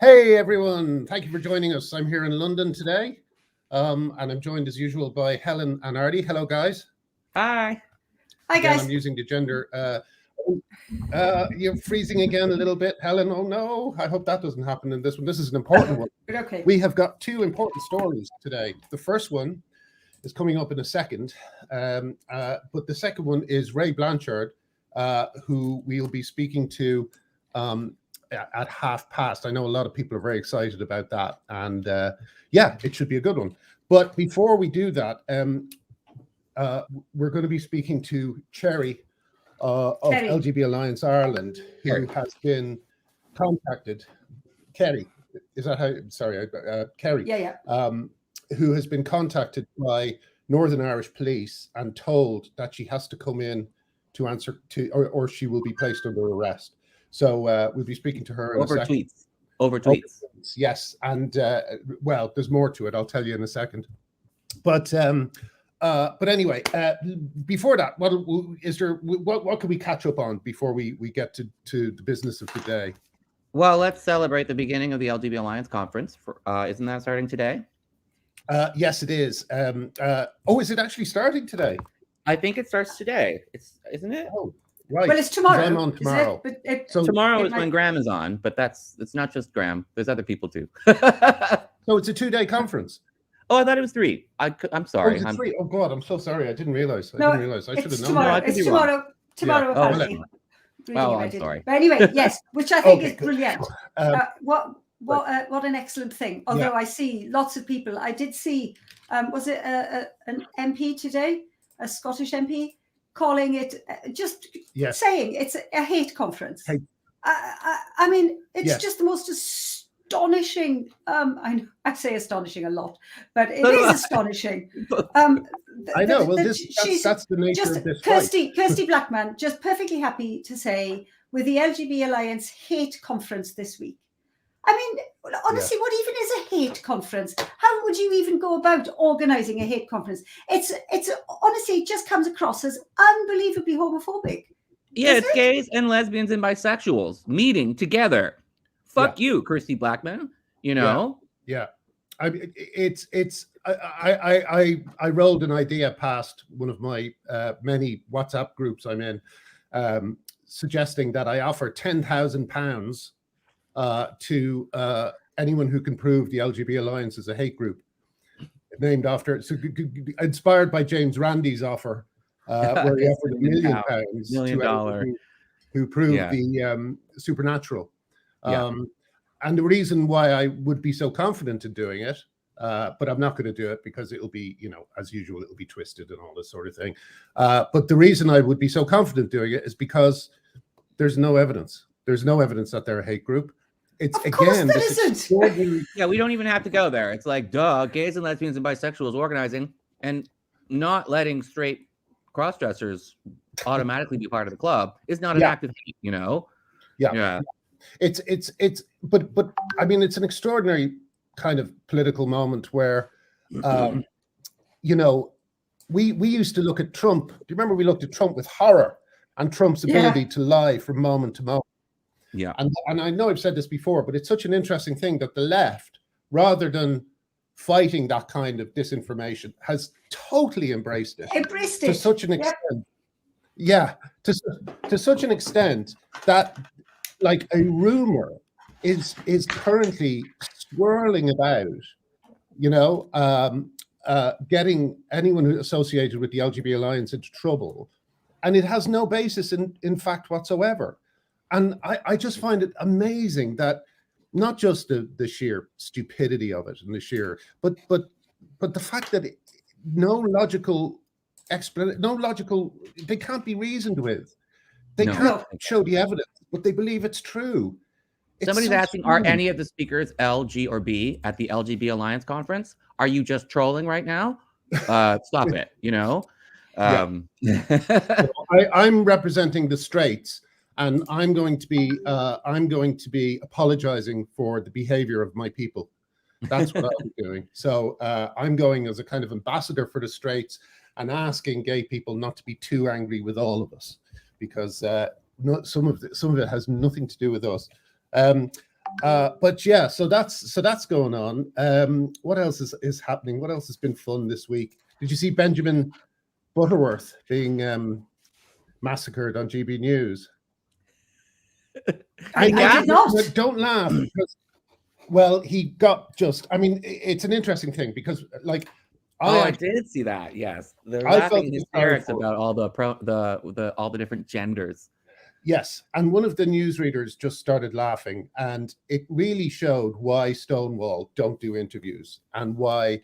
Hey everyone, thank you for joining us. I'm here in London today, and I'm joined as usual by Helen and Artie. Hello guys. Hi. Hi guys. I'm using the gender. You're freezing again a little bit, Helen. Oh no, I hope that doesn't happen in this one. This is an important one. Okay. We have got two important stories today. The first one is coming up in a second, but the second one is Ray Blanchard, who we'll be speaking to at past. I know a lot of people are very excited about that, and yeah, it should be a good one. But before we do that, we're going to be speaking to Cherry of LGBT Alliance Ireland, who has been contacted. Kerry, is that how? Sorry, Kerry. Yeah. Who has been contacted by Northern Irish Police and told that she has to come in to answer to, or she will be placed under arrest. So we'll be speaking to her in over a second. Over tweets. Yes, and well, there's more to it. I'll tell you in a second. But anyway, before that, what can we catch up on before we get to the business of the day? Well, let's celebrate the beginning of the LGBT Alliance conference. Isn't that starting today? Yes, it is. Oh, is it actually starting today? I think it starts today. Isn't it? Oh, right. Well, it's tomorrow. I'm on tomorrow. So tomorrow is when Graham is on, but it's not just Graham. There's other people too. So it's a 2-day conference. Oh, I thought it was 3. I'm sorry. Oh, 3? Oh God, I'm so sorry. I didn't realize. I should have known. Tomorrow. That. It's tomorrow. Yeah. Oh, I'm sorry. But anyway, yes, which I think is brilliant. What an excellent thing. Although I see lots of people. I did see, was it an MP today, a Scottish MP, calling it saying it's a hate conference. I mean, it's just the most astonishing. I say astonishing a lot, but it is astonishing. I know. Well, that's the nature of this fight. Kirsty Blackman, just perfectly happy to say, with the LGBT Alliance hate conference this week. I mean, honestly, what even is a hate conference? How would you even go about organizing a hate conference? It's honestly, it just comes across as unbelievably homophobic. Yeah, it's gays and lesbians and bisexuals meeting together. Fuck you, Kirsty Blackman. You know. Yeah. I rolled an idea past one of my many WhatsApp groups I'm in, suggesting that I offer £10,000 to anyone who can prove the LGBT Alliance is a hate group, named after, inspired by James Randi's offer, where he offered £1 million to anyone who proved the supernatural. And the reason why I would be so confident in doing it, but I'm not going to do it because it'll be, as usual, it'll be twisted and all this sort of thing. But the reason I would be so confident doing it is because there's no evidence. There's no evidence that they're a hate group. It's again, this extraordinary. Yeah, we don't even have to go there. It's like, duh, gays and lesbians and bisexuals organizing and not letting straight cross-dressers automatically be part of the club is not an act of hate, Yeah. But I mean, it's an extraordinary kind of political moment where, we used to look at Trump. Do you remember we looked at Trump with horror and Trump's ability to lie from moment to moment? Yeah. And I know I've said this before, but it's such an interesting thing that the left, rather than fighting that kind of disinformation, has totally embraced it. To such an extent. Yeah. To such an extent that like a rumor is currently swirling about, getting anyone associated with the LGBT Alliance into trouble, and it has no basis in fact whatsoever. And I just find it amazing that not just the sheer stupidity of it and the sheer, but the fact that no logical explanation, they can't be reasoned with. They can't show the evidence, but they believe it's true. Somebody's asking, are any of the speakers L, G, or B at the LGBT Alliance conference? Are you just trolling right now? Stop it, I'm representing the straights, and I'm going to be apologizing for the behavior of my people. That's what I'll be doing. So I'm going as a kind of ambassador for the straights and asking gay people not to be too angry with all of us, because some of it has nothing to do with us. But yeah, so that's going on. What else is happening? What else has been fun this week? Did you see Benjamin Butterworth being massacred on GB News? I did not. Don't laugh. Because, well, he got just. I mean, it's an interesting thing because, like, I did see that. Yes, they're laughing in hysterics about all the different genders. Yes, and one of the newsreaders just started laughing, and it really showed why Stonewall don't do interviews and why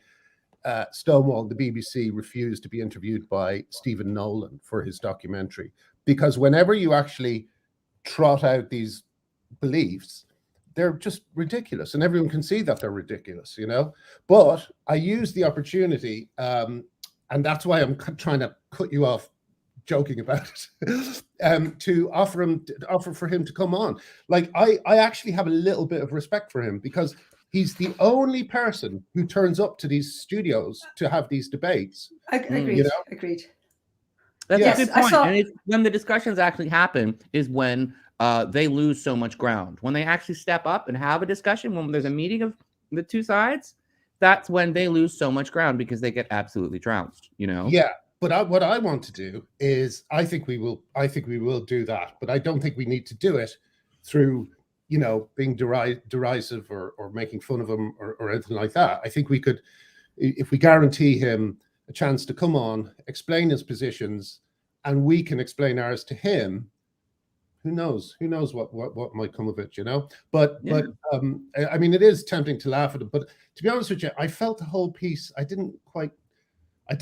Stonewall, the BBC, refused to be interviewed by Stephen Nolan for his documentary. Because whenever you actually trot out these beliefs, they're just ridiculous, and everyone can see that they're ridiculous, you know. But I used the opportunity, and that's why I'm trying to cut you off joking about it, to offer for him to come on. Like, I actually have a little bit of respect for him because he's the only person who turns up to these studios to have these debates. Agreed. You know? Agreed. That's a good point. And it's when the discussions actually happen is when they lose so much ground. When they actually step up and have a discussion, when there's a meeting of the two sides, that's when they lose so much ground because they get absolutely trounced, you know? Yeah. But what I want to do is, I think we will do that, but I don't think we need to do it through, you know, being derisive or making fun of him or anything like that. I think we could, if we guarantee him a chance to come on, explain his positions, and we can explain ours to him. Who knows? Who knows what might come of it, you know? But I mean, it is tempting to laugh at it. But to be honest with you, I felt the whole piece. I don't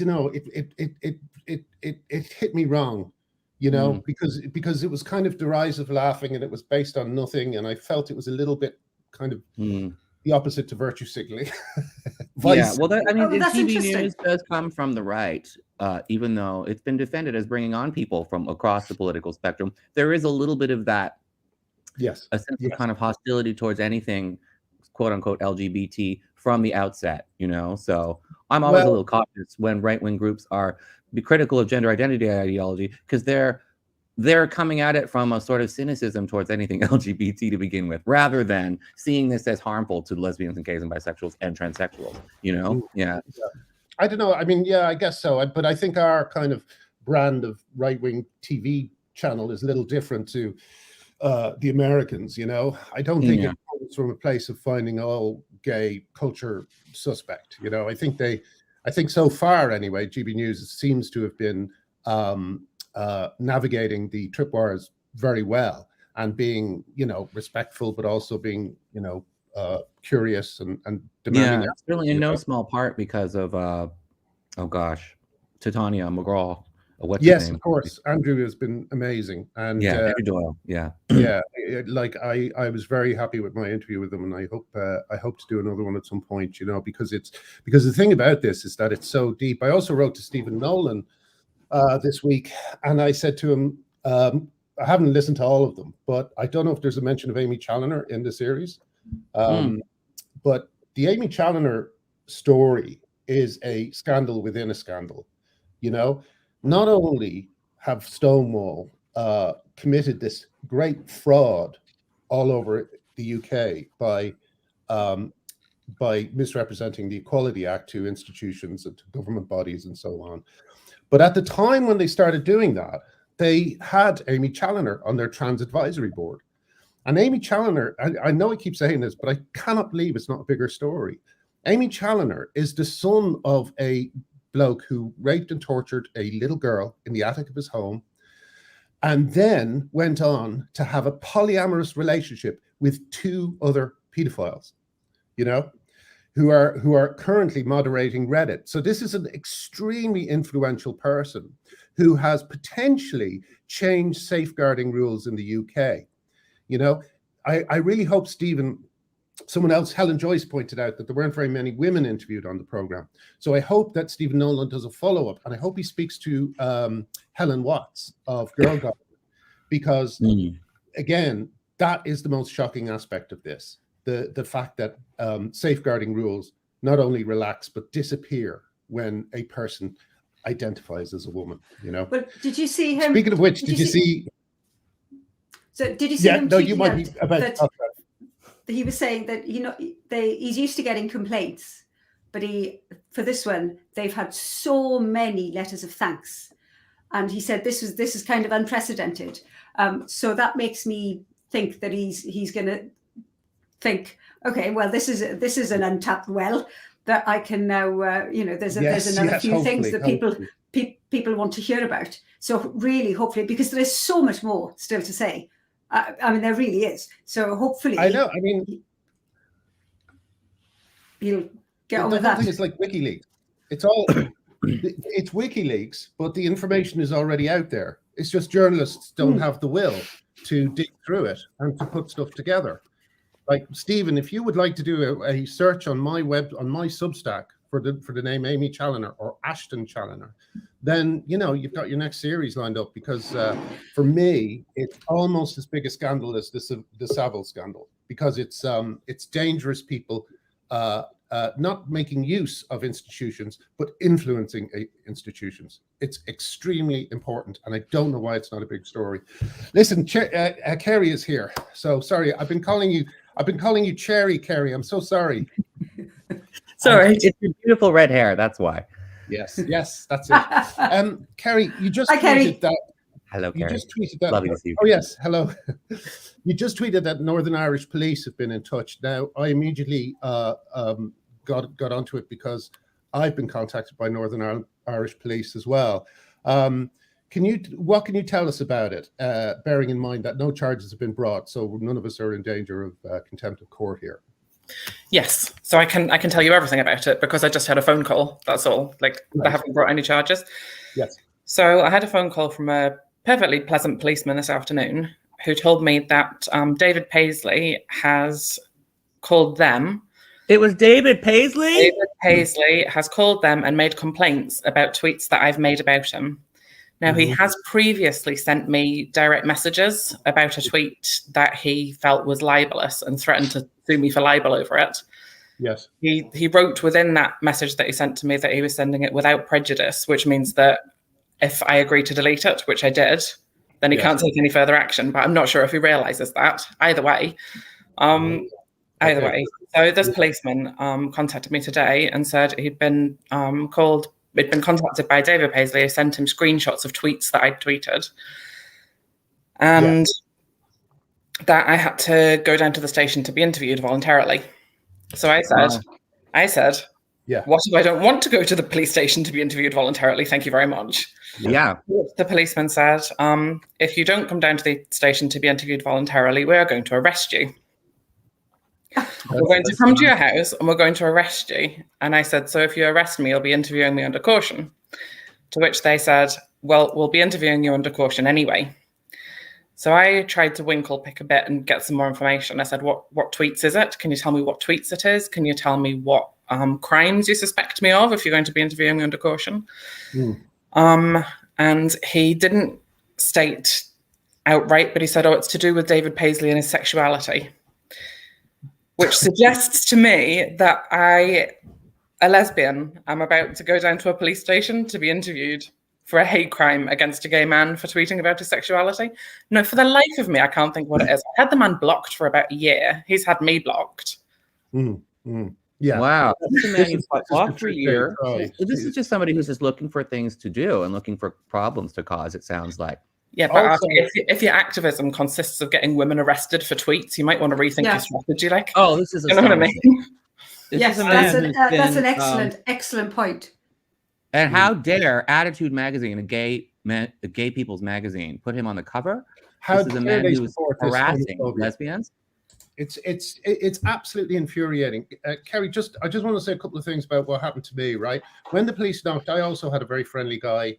know. It hit me wrong, you know, because it was kind of derisive laughing and it was based on nothing, and I felt it was a little bit kind of the opposite to virtue signaling. Yeah, well, TV News does come from the right, even though it's been defended as bringing on people from across the political spectrum. There is a little bit of that, a sense of kind of hostility towards anything, quote unquote, LGBT from the outset, you know. So I'm always a little cautious when right-wing groups are critical of gender identity ideology because they're coming at it from a sort of cynicism towards anything LGBT to begin with, rather than seeing this as harmful to lesbians and gays and bisexuals and transsexuals, you know? Yeah. I don't know. I mean, yeah, I guess so. But I think our kind of brand of right-wing TV channel is a little different to the Americans, you know? I don't think it comes from a place of finding all gay culture suspect, you know? I think so far anyway, GB News seems to have been navigating the tripwires very well and being, you know, respectful, but also being, you know, curious and demanding. Yeah, it's really in no small part because of Titania McGraw. Yes, of course. Andrew has been amazing, and Andrew Doyle. Like I was very happy with my interview with him, and I hope to do another one at some point. You know, because the thing about this is that it's so deep. I also wrote to Stephen Nolan this week, and I said to him, I haven't listened to all of them, but I don't know if there's a mention of Aimee Challenor in the series. But the Aimee Challenor story is a scandal within a scandal. You know, not only have Stonewall committed this great fraud all over the UK by misrepresenting the Equality Act to institutions and to government bodies and so on, but at the time when they started doing that, they had Aimee Challenor on their trans advisory board. And Aimee Challenor, I know I keep saying this, but I cannot believe it's not a bigger story. Aimee Challenor is the son of a bloke who raped and tortured a little girl in the attic of his home, and then went on to have a polyamorous relationship with 2 other pedophiles, you know, who are currently moderating Reddit. So this is an extremely influential person who has potentially changed safeguarding rules in the UK. You know, I really hope someone else, Helen Joyce, pointed out that there weren't very many women interviewed on the program. So I hope that Stephen Nolan does a follow-up, and I hope he speaks to Helen Watts of Girl Guide, because again, that is the most shocking aspect of this. The fact that safeguarding rules not only relax, but disappear when a person identifies as a woman, you know. But did you see him? Speaking of which, did you see? So did you see him? No, you might be about to talk he was saying that he's used to getting complaints, but for this one they've had so many letters of thanks, and he said this is kind of unprecedented. So that makes me think that he's going to think, okay, well, this is an untapped well that I can now there's another few things that people want to hear about. So really, hopefully, because there is so much more still to say. I mean, there really is. So hopefully, I know. I mean, he'll get on with that. The whole thing is like WikiLeaks. It's WikiLeaks, but the information is already out there. It's just journalists don't have the will to dig through it and to put stuff together. Like Stephen, if you would like to do a search on my Substack for the name Aimee Challenor or Ashton Challenor, then you've got your next series lined up, because for me it's almost as big a scandal as the Savile scandal, because it's dangerous people not making use of institutions but influencing institutions. It's extremely important, and I don't know why it's not a big story. Listen, Kerry is here, so sorry, I've been calling you Cherry, Kerry. I'm so sorry. Sorry, it's your beautiful red hair. That's why. Yes, that's it. Kerry, you just tweeted that. Hello, Kerry. You just tweeted that. Lovely to see you. Oh yes, hello. You just tweeted that Northern Irish police have been in touch. Now, I immediately got onto it because I've been contacted by Northern Irish police as well. What can you tell us about it? Bearing in mind that no charges have been brought, so none of us are in danger of contempt of court here. Yes, so I can tell you everything about it because I just had a phone call. That's all. They haven't brought any charges. Yes. So I had a phone call from a perfectly pleasant policeman this afternoon who told me that David Paisley has called them. It was David Paisley? David Paisley has called them and made complaints about tweets that I've made about him. Now, he has previously sent me direct messages about a tweet that he felt was libelous and threatened to sue me for libel over it. Yes. He wrote within that message that he sent to me that he was sending it without prejudice, which means that if I agree to delete it, which I did, then he can't take any further action. But I'm not sure if he realizes that. Either way. So this policeman contacted me today and said he'd been contacted by David Paisley, who sent him screenshots of tweets that I'd tweeted. And that I had to go down to the station to be interviewed voluntarily. So I said, what if I don't want to go to the police station to be interviewed voluntarily? Thank you very much. Yeah. The policeman said, if you don't come down to the station to be interviewed voluntarily, we are going to arrest you. We're going to come to your house and we're going to arrest you. And I said, so if you arrest me, you'll be interviewing me under caution. To which they said, well, we'll be interviewing you under caution anyway. So I tried to pick a bit and get some more information. I said, what tweets is it? Can you tell me what tweets it is? Can you tell me what crimes you suspect me of if you're going to be interviewing me under caution? And he didn't state outright, but he said, it's to do with David Paisley and his sexuality. Which suggests to me that a lesbian, I'm about to go down to a police station to be interviewed for a hate crime against a gay man for tweeting about his sexuality. No, for the life of me, I can't think what it is. I had the man blocked for about a year. He's had me blocked. Yeah. Wow. That's a man who's blocked for a year. This is just somebody who's just looking for things to do and looking for problems to cause, it sounds like. Yeah, but also, if your activism consists of getting women arrested for tweets, you might want to rethink your strategy. This is you know what I mean? Yes, that's an excellent point. And how dare Attitude Magazine, a gay people's magazine, put him on the cover? This is a man who's harassing lesbians. It's absolutely infuriating. Kerry, I just want to say a couple of things about what happened to me. Right, when the police knocked, I also had a very friendly guy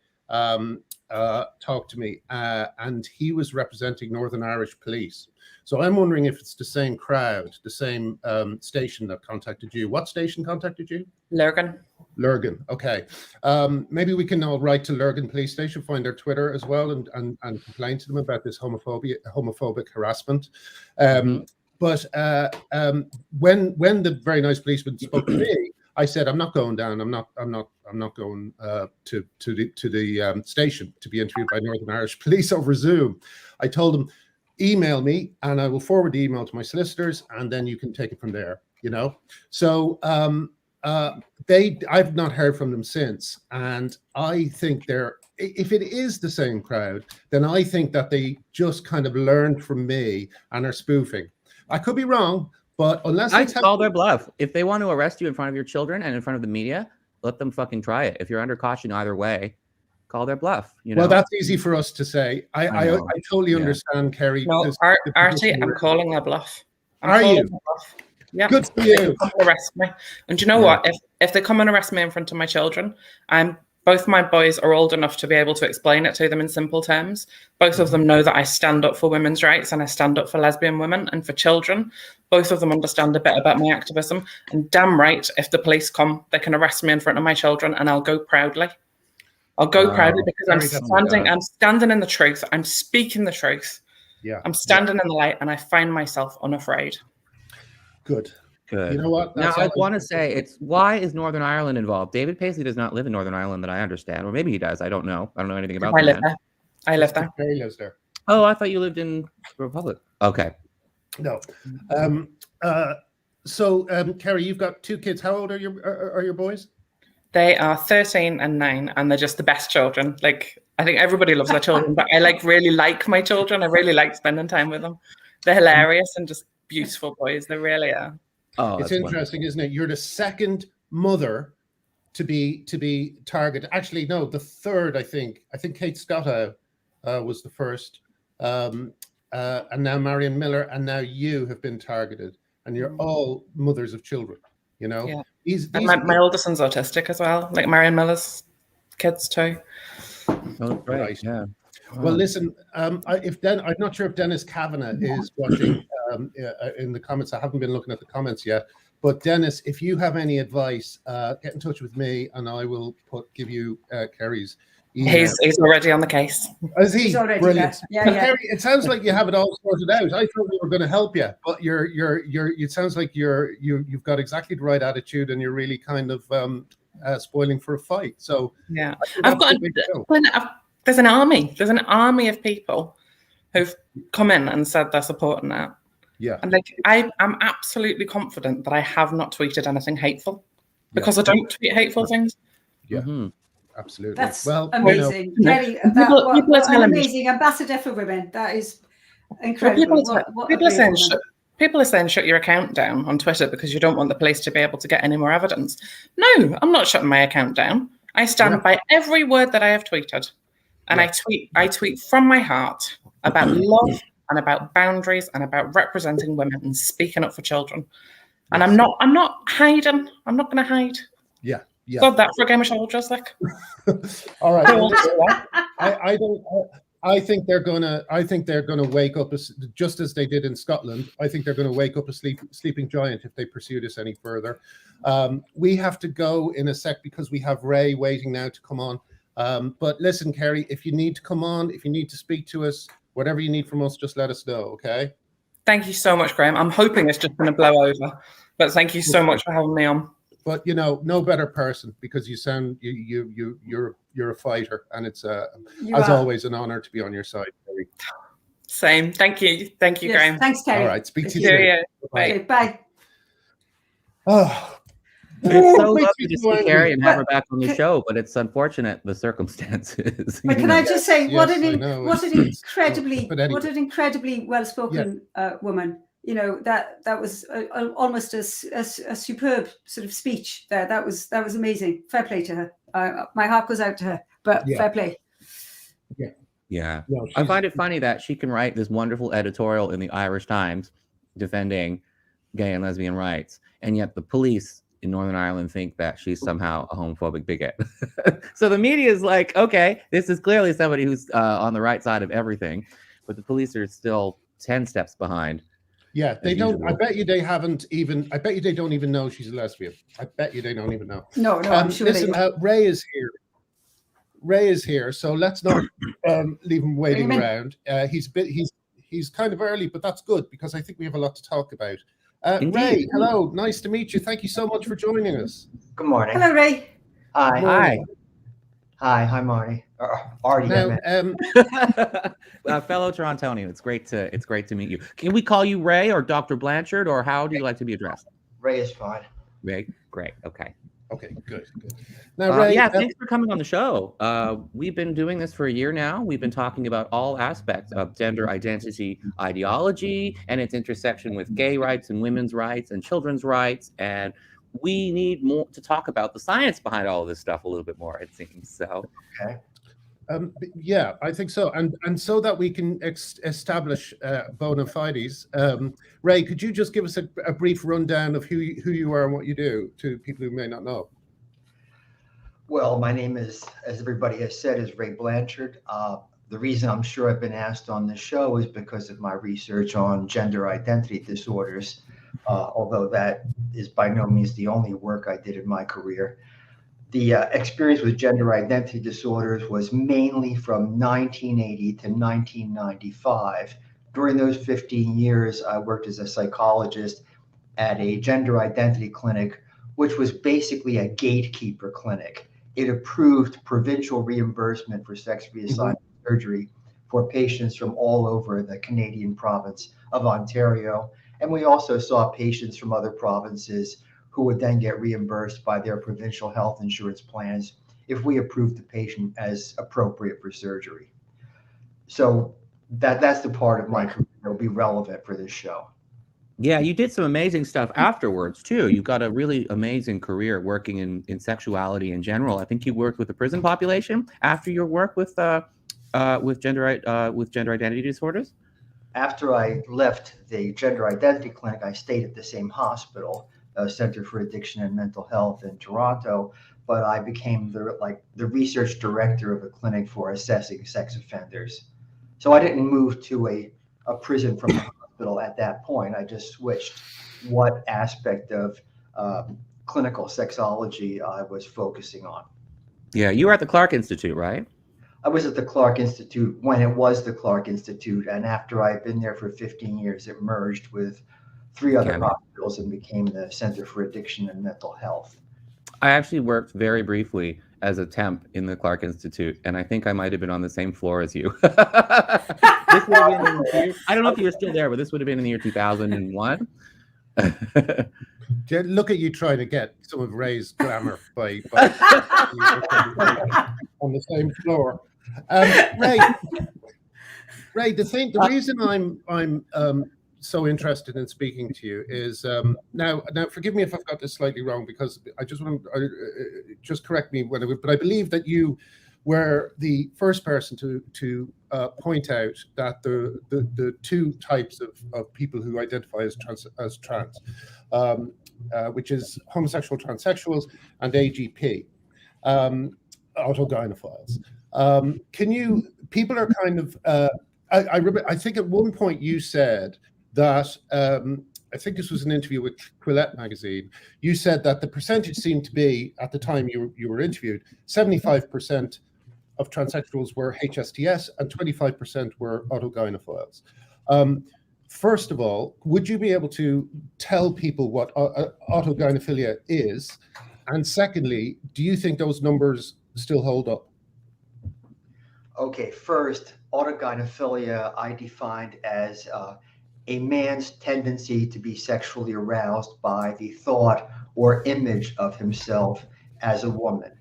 talk to me, and he was representing Northern Irish Police. So I'm wondering if it's the same crowd, the same station that contacted you. What station contacted you? Lurgan. Okay. Maybe we can all write to Lurgan Police Station, find their Twitter as well, and complain to them about this homophobic harassment. But when the very nice policeman spoke to me, I said, I'm not going down. I'm not going to the station to be interviewed by Northern Irish Police over Zoom. I told him, email me, and I will forward the email to my solicitors, and then you can take it from there. So I've not heard from them since, and I think if it is the same crowd, then I think that they just kind of learned from me and are spoofing. I could be wrong, but unless I call their bluff. If they want to arrest you in front of your children and in front of the media, let them fucking try it. If you're under caution either way, call their bluff. Well, that's easy for us to say. I totally understand, Kerry. No, Artie, I'm calling a bluff. Are you? Yeah. Good for you. Come and arrest me. And do you know what? If they come and arrest me in front of my children, both my boys are old enough to be able to explain it to them in simple terms. Both of them know that I stand up for women's rights and I stand up for lesbian women and for children. Both of them understand a bit about my activism. And damn right, if the police come, they can arrest me in front of my children, and I'll go proudly. I'll go proudly because I'm standing in the truth. I'm speaking the truth. Yeah. I'm standing in the light, and I find myself unafraid. Good. Good. You know what? Now, I want to say why is Northern Ireland involved? David Paisley does not live in Northern Ireland that I understand, or maybe he does. I don't know. I don't know anything about that. I live there. He lives there. Oh, I thought you lived in the Republic. Okay. No. So, Kerry, you've got 2 kids. How old are your boys? They are 13 and 9, and they're just the best children. Like, I think everybody loves their children, but I really like my children. I really like spending time with them. They're hilarious and just beautiful boys. They really are. Oh, it's interesting, isn't it? You're the second mother to be targeted. Actually, no, the third. I think Kate Scott was the first, and now Marion Miller, and now you have been targeted, and you're all mothers of children. Yeah. My oldest son's autistic as well, like Marion Miller's kids too. Oh, right. Yeah. Well, listen. I'm not sure if Dennis Kavanagh is watching in the comments. I haven't been looking at the comments yet. But Dennis, if you have any advice, get in touch with me, and I will give you Kerry's email. He's already on the case. Is he? He's already Brilliant. Yeah. Kerry, it sounds like you have it all sorted out. I thought we were going to help you, but it sounds like you've got exactly the right attitude, and you're really kind of spoiling for a fight. So yeah, there's an army. There's an army of people who've come in and said they're supporting that. Yeah. And I'm absolutely confident that I have not tweeted anything hateful because I don't tweet hateful things. Yeah. Mm-hmm. Absolutely. That's amazing. Kerry, an amazing ambassador for women. That is incredible. People are saying shut your account down on Twitter because you don't want the police to be able to get any more evidence. No, I'm not shutting my account down. I stand by every word that I have tweeted. And I tweet from my heart about love and about boundaries and about representing women and speaking up for children. And I'm not hiding. I'm not going to hide. Yeah. Yeah. God, that for a game of soldiers, like. All right. I think they're gonna wake up just as they did in Scotland. I think they're gonna wake up a sleeping giant if they pursue this any further. We have to go in a sec because we have Ray waiting now to come on. But listen, Kerry, if you need to come on, if you need to speak to us, whatever you need from us, just let us know, okay? Thank you so much, Graham. I'm hoping it's just going to blow over, but thank you so much for having me on. But no better person because you sound you're a fighter, and it's always an honor to be on your side, Kerry. Same. Thank you, Graham. Thanks, Kerry. All right, speak to you soon. Yeah. Bye. Okay, bye. Oh. It's so lovely to see Kerry and have her back on the show, but it's unfortunate the circumstances. But can I just say, what an incredibly well-spoken woman. That was almost a superb sort of speech there. That was amazing. Fair play to her. My heart goes out to her. But fair play. Yeah. No, I find it funny that she can write this wonderful editorial in the Irish Times defending gay and lesbian rights, and yet the police in Northern Ireland think that she's somehow a homophobic bigot. So the media is like, okay, this is clearly somebody who's on the right side of everything, but the police are still 10 steps behind. Yeah, they don't. Usual. I bet you they don't even know she's a lesbian. I bet you they don't even know. No, I'm sure listen, Ray is here. So let's not leave him waiting around. He's kind of early, but that's good because I think we have a lot to talk about. Ray, hello. Nice to meet you. Thank you so much for joining us. Good morning. Hello, Ray. Hi, Marty. Now, fellow Torontonian, it's great to meet you. Can we call you Ray or Dr. Blanchard, or how do you like to be addressed? Ray is fine. Ray, great. Okay, good. Now, Ray, thanks for coming on the show. We've been doing this for a year now. We've been talking about all aspects of gender identity ideology and its intersection with gay rights and women's rights and children's rights. And we need more to talk about the science behind all of this stuff a little bit more, it seems. So, okay. Yeah, I think so. And so that we can establish bona fides, Ray, could you just give us a brief rundown of who you are and what you do to people who may not know? Well, my name is, as everybody has said, is Ray Blanchard. The reason I'm sure I've been asked on this show is because of my research on gender identity disorders, although that is by no means the only work I did in my career. The experience with gender identity disorders was mainly from 1980 to 1995. During those 15 years, I worked as a psychologist at a gender identity clinic, which was basically a gatekeeper clinic. It approved provincial reimbursement for sex reassignment surgery for patients from all over the Canadian province of Ontario. And we also saw patients from other provinces who would then get reimbursed by their provincial health insurance plans if we approved the patient as appropriate for surgery. So that's the part of my career that will be relevant for this show. Yeah, you did some amazing stuff afterwards too. You've got a really amazing career working in sexuality in general. I think you worked with the prison population after your work with gender identity disorders. After I left the gender identity clinic, I stayed at the same hospital, Center for Addiction and Mental Health in Toronto, but I became the research director of a clinic for assessing sex offenders. So I didn't move to a prison from the hospital at that point. I just switched what aspect of clinical sexology I was focusing on. Yeah, you were at the Clark Institute, right? I was at the Clark Institute when it was the Clark Institute, and after I'd been there for 15 years, it merged with 3 other hospitals and became the Center for Addiction and Mental Health. I actually worked very briefly as a temp in the Clark Institute, and I think I might have been on the same floor as you. This would have been I don't know if you were still there, but this would have been in the year 2001. Look at you trying to get some of Ray's grammar by on the same floor. Ray, the reason I'm so interested in speaking to you is now forgive me if I've got this slightly wrong, because I just want to just correct me but I believe that you were the first person to point out that the 2 types of people who identify as trans, which is homosexual transsexuals and AGP, autogynephiles. People are kind of I think at one point you said that I think this was an interview with Quillette magazine. You said that the percentage seemed to be, at the time you were interviewed, 75% of transsexuals were HSTS and 25% were autogynephiles. First of all, would you be able to tell people what autogynephilia is? And secondly, do you think those numbers still hold up? Okay, first, autogynephilia I defined as a man's tendency to be sexually aroused by the thought or image of himself as a woman.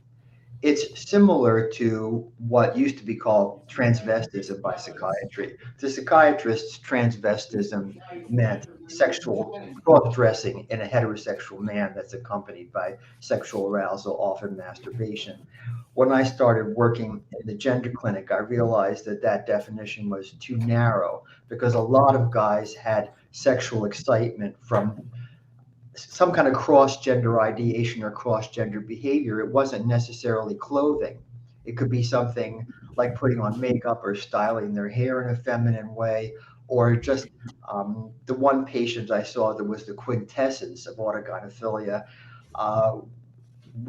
It's similar to what used to be called transvestism by psychiatry. To psychiatrists, transvestism meant sexual cross-dressing in a heterosexual man that's accompanied by sexual arousal, often masturbation. When I started working in the gender clinic, I realized that definition was too narrow, because a lot of guys had sexual excitement from some kind of cross-gender ideation or cross-gender behavior. It wasn't necessarily clothing. It could be something like putting on makeup or styling their hair in a feminine way, or just the one patient I saw that was the quintessence of autogynephilia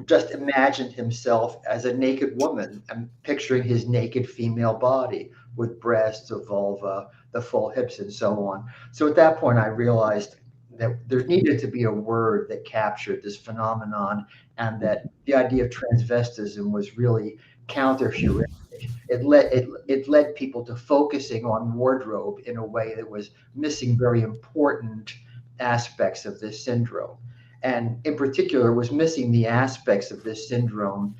just imagined himself as a naked woman and picturing his naked female body with breasts, a vulva, the full hips, and so on. So at that point, I realized that there needed to be a word that captured this phenomenon, and that the idea of transvestism was really counter-heuristic. It led people to focusing on wardrobe in a way that was missing very important aspects of this syndrome. And in particular was missing the aspects of this syndrome,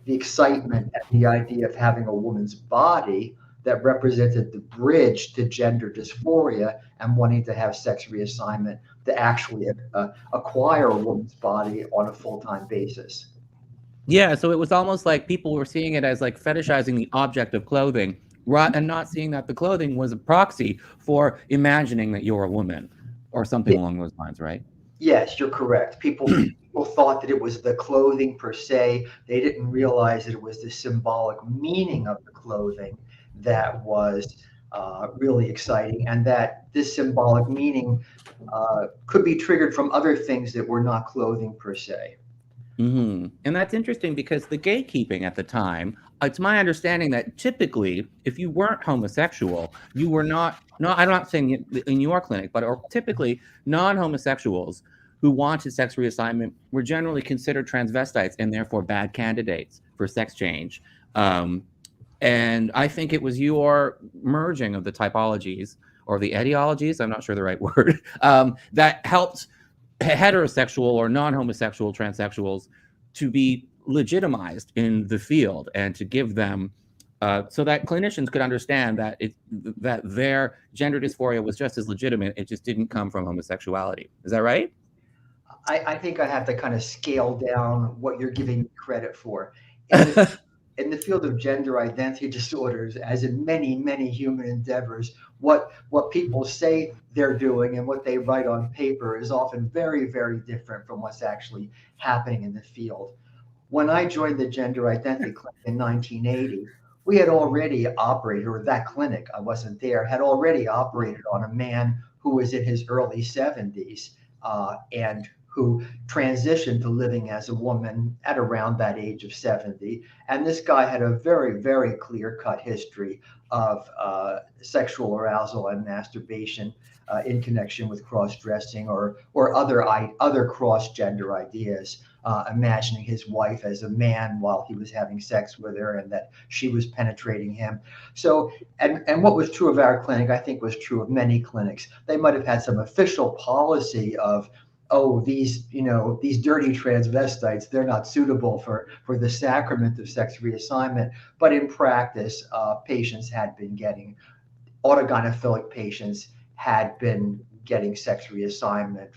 the excitement and the idea of having a woman's body that represented the bridge to gender dysphoria and wanting to have sex reassignment to actually acquire a woman's body on a full-time basis. Yeah, so it was almost like people were seeing it as like fetishizing the object of clothing, right, and not seeing that the clothing was a proxy for imagining that you're a woman or something along those lines, right? Yes, you're correct. People thought that it was the clothing per se. They didn't realize that it was the symbolic meaning of the clothing that was really exciting, and that this symbolic meaning could be triggered from other things that were not clothing per se. Mm-hmm. And that's interesting because the gatekeeping at the time, it's my understanding that typically, if you weren't homosexual, you were not, no, I'm not saying in your clinic, but typically non-homosexuals who wanted sex reassignment were generally considered transvestites and therefore bad candidates for sex change. And I think it was your merging of the typologies or the etiologies, I'm not sure the right word, that helped heterosexual or non-homosexual transsexuals to be legitimized in the field and to give them so that clinicians could understand that that their gender dysphoria was just as legitimate. It just didn't come from homosexuality. Is that right? I think I have to kind of scale down what you're giving me credit for. In the field of gender identity disorders, as in many, many human endeavors, what people say they're doing and what they write on paper is often very, very different from what's actually happening in the field. When I joined the gender identity clinic in 1980, we had already operated, or that clinic, I wasn't there, had already operated on a man who was in his early 70s and who transitioned to living as a woman at around that age of 70. And this guy had a very, very clear-cut history of sexual arousal and masturbation in connection with cross-dressing or other cross-gender ideas, imagining his wife as a man while he was having sex with her and that she was penetrating him. So, and what was true of our clinic, I think was true of many clinics. They might have had some official policy of, oh, these dirty transvestites, they're not suitable for the sacrament of sex reassignment. But in practice, patients had been getting, autogynophilic patients had been getting sex reassignment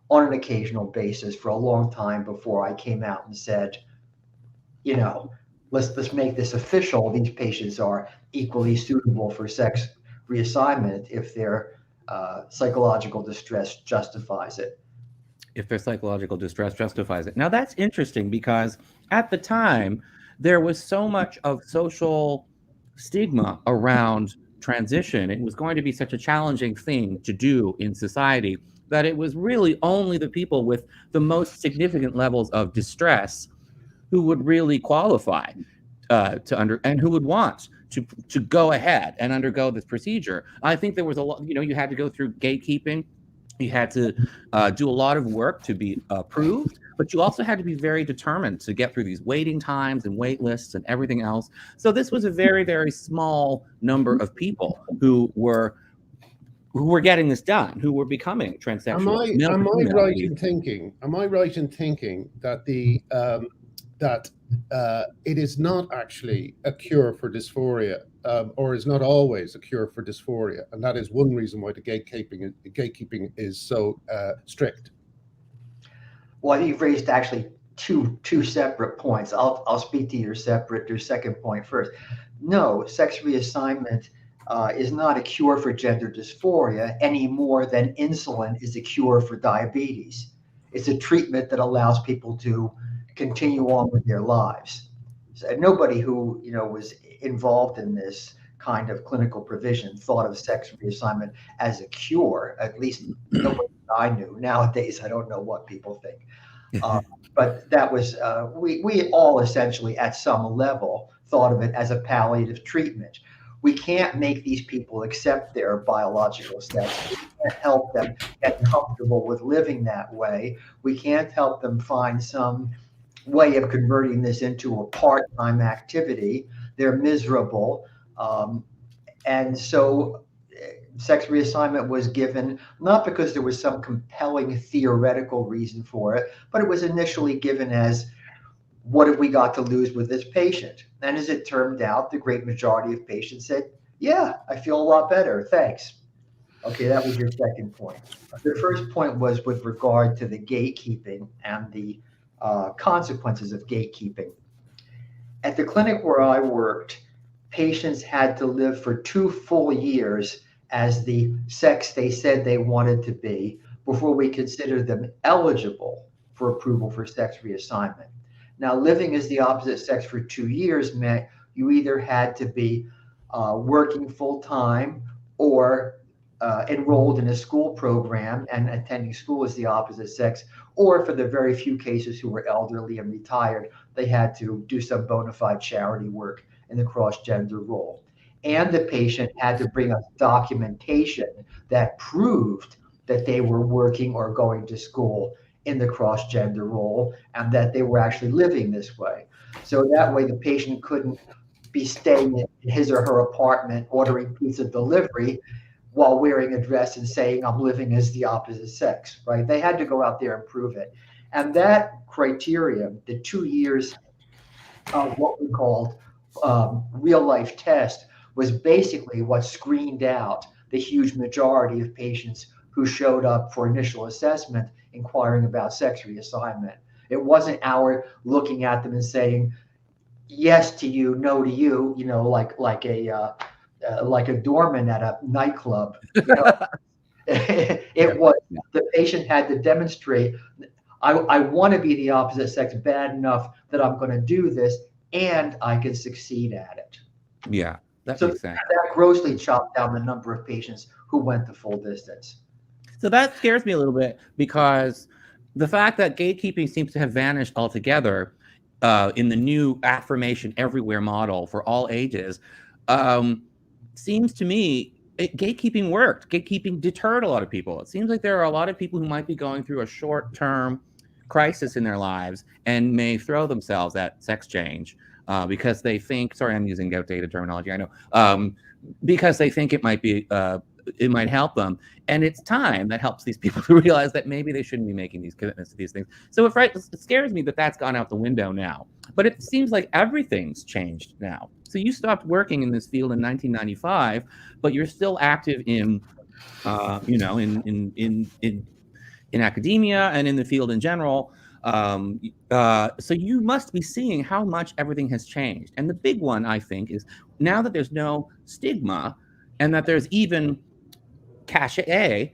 on an occasional basis for a long time before I came out and said, let's make this official. These patients are equally suitable for sex reassignment if they're psychological distress justifies it. If their psychological distress justifies it. Now that's interesting because at the time there was so much of social stigma around transition. It was going to be such a challenging thing to do in society that it was really only the people with the most significant levels of distress who would really qualify and who would want to go ahead and undergo this procedure. I think there was a lot, you had to go through gatekeeping. You had to do a lot of work to be approved, but you also had to be very determined to get through these waiting times and wait lists and everything else. So this was a very, very small number of people who were getting this done, who were becoming transsexual. Am I right in thinking that that it is not actually a cure for dysphoria, or is not always a cure for dysphoria, and that is one reason why the gatekeeping is so strict? Well, I think you've raised actually two separate points. I'll speak to your second point first. No, sex reassignment is not a cure for gender dysphoria any more than insulin is a cure for diabetes. It's a treatment that allows people to continue on with their lives. So nobody who was involved in this kind of clinical provision thought of sex reassignment as a cure. At least nobody I knew. Nowadays, I don't know what people think. But that was we all essentially at some level thought of it as a palliative treatment. We can't make these people accept their biological sex. We can't help them get comfortable with living that way. We can't help them find some way of converting this into a part-time activity. They're miserable. And so sex reassignment was given, not because there was some compelling theoretical reason for it, but it was initially given as, what have we got to lose with this patient? And as it turned out, the great majority of patients said, yeah, I feel a lot better, thanks. Okay, that was your second point. The first point was with regard to the gatekeeping and the consequences of gatekeeping. At the clinic where I worked, patients had to live for 2 full years as the sex they said they wanted to be before we considered them eligible for approval for sex reassignment. Now, living as the opposite sex for 2 years meant you either had to be working full-time or enrolled in a school program and attending school as the opposite sex, or for the very few cases who were elderly and retired, they had to do some bona fide charity work in the cross-gender role. And the patient had to bring us documentation that proved that they were working or going to school in the cross-gender role and that they were actually living this way. So that way the patient couldn't be staying in his or her apartment ordering pizza delivery while wearing a dress and saying, I'm living as the opposite sex, right? They had to go out there and prove it. And that criteria, the 2 years of what we called real life test, was basically what screened out the huge majority of patients who showed up for initial assessment inquiring about sex reassignment. It wasn't our looking at them and saying, yes to you, no to you, you know, like a doorman at a nightclub. You know? It was, the patient had to demonstrate, I want to be the opposite sex bad enough that I'm going to do this and I can succeed at it. Yeah, that so makes sense. That grossly chopped down the number of patients who went the full distance. So that scares me a little bit, because the fact that gatekeeping seems to have vanished altogether in the new affirmation everywhere model for all ages, seems to me gatekeeping worked. Gatekeeping deterred a lot of people. It seems like there are a lot of people who might be going through a short-term crisis in their lives and may throw themselves at sex change because they think, sorry, I'm using outdated terminology, I know, because they think it might be, it might help them. And it's time that helps these people to realize that maybe they shouldn't be making these commitments to these things. So it scares me that that's gone out the window now. But it seems like everything's changed now. So you stopped working in this field in 1995, but you're still active in, you know, in academia and in the field in general. So you must be seeing how much everything has changed. And the big one, I think, is now that there's no stigma and that there's even cachet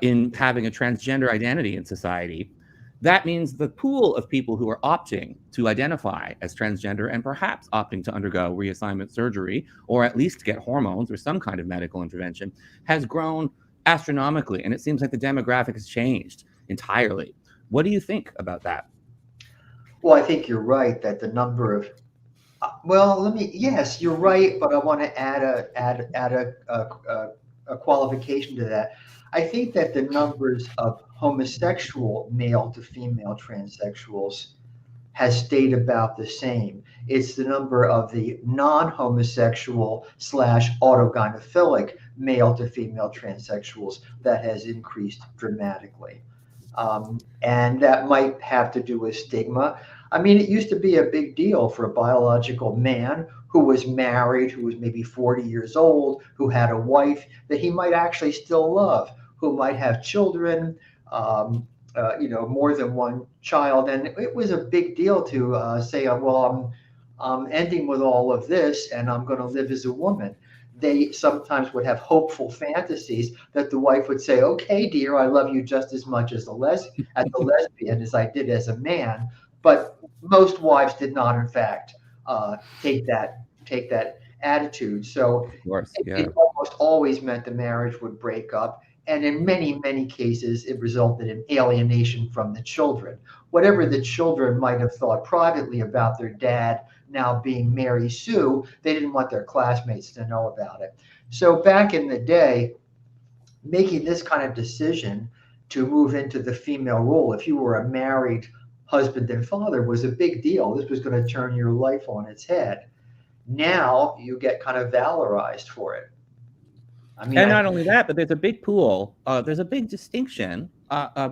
in having a transgender identity in society, that means the pool of people who are opting to identify as transgender and perhaps opting to undergo reassignment surgery or at least get hormones or some kind of medical intervention has grown astronomically. And it seems like the demographic has changed entirely. What do you think about that? Well, I think you're right that the number of, yes, you're right, but I want to add a qualification to that. I think that the numbers of homosexual male to female transsexuals has stayed about the same. It's the number of the non-homosexual / autogynophilic male to female transsexuals that has increased dramatically. And that might have to do with stigma. I mean, it used to be a big deal for a biological man who was married, who was maybe 40 years old, who had a wife that he might actually still love, who might have children, you know, more than one child. And it was a big deal to say, well, I'm ending with all of this and I'm going to live as a woman. They sometimes would have hopeful fantasies that the wife would say, okay, dear, I love you just as much as a lesbian as I did as a man. But most wives did not, in fact, take that attitude. So it almost always meant the marriage would break up. And in many, many cases, it resulted in alienation from the children. Whatever the children might have thought privately about their dad now being Mary Sue, they didn't want their classmates to know about it. So back in the day, making this kind of decision to move into the female role, if you were a married husband and father was a big deal. This was going to turn your life on its head. Now you get kind of valorized for it. I mean, and not only that, but there's a big pool. There's a big distinction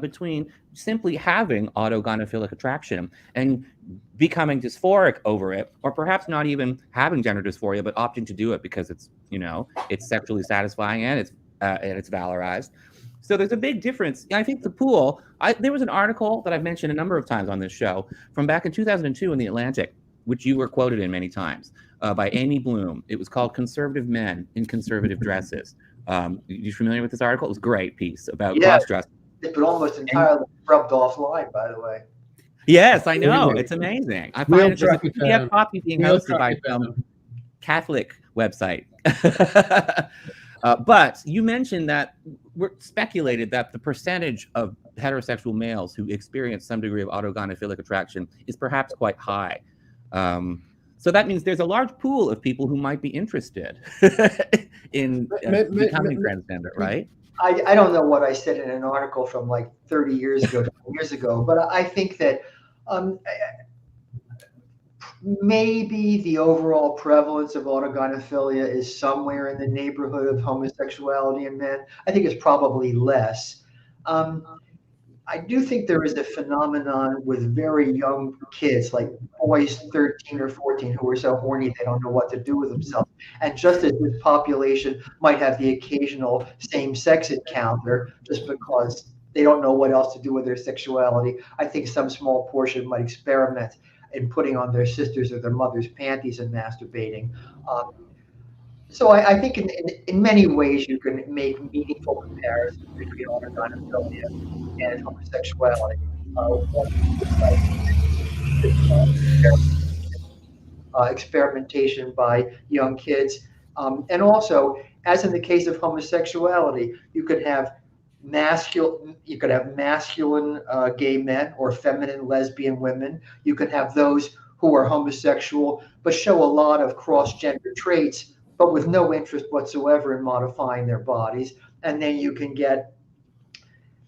between simply having autogynophilic attraction and becoming dysphoric over it, or perhaps not even having gender dysphoria, but opting to do it because it's, you know, it's sexually satisfying and it's valorized. So there's a big difference. I think the pool. There was an article that I've mentioned a number of times on this show from back in 2002 in The Atlantic, which you were quoted in many times, by Aimee Bloom. It was called "Conservative Men in Conservative Dresses." You familiar with this article? It was a great piece about cross-dressing. But almost entirely rubbed offline, by the way. Yes, I know. It's amazing. I find it there's a PDF copy being hosted by some Catholic website. But you mentioned that we're speculated that the percentage of heterosexual males who experience some degree of autogynophilic attraction is perhaps quite high. So that means there's a large pool of people who might be interested in becoming transgender, right? I don't know what I said in an article from like 30 years ago, 20 years ago, but I think that maybe the overall prevalence of autogynephilia is somewhere in the neighborhood of homosexuality in men. I think it's probably less. I do think there is a phenomenon with very young kids, like boys 13 or 14, who are so horny they don't know what to do with themselves. And just as this population might have the occasional same-sex encounter just because they don't know what else to do with their sexuality, I think some small portion might experiment in putting on their sisters' or their mother's panties and masturbating. So I think in many ways you can make meaningful comparisons between autogynephilia and homosexuality. Experimentation by young kids. And also, as in the case of homosexuality, you could have masculine gay men or feminine lesbian women. You could have those who are homosexual but show a lot of cross-gender traits, but with no interest whatsoever in modifying their bodies. And then you can get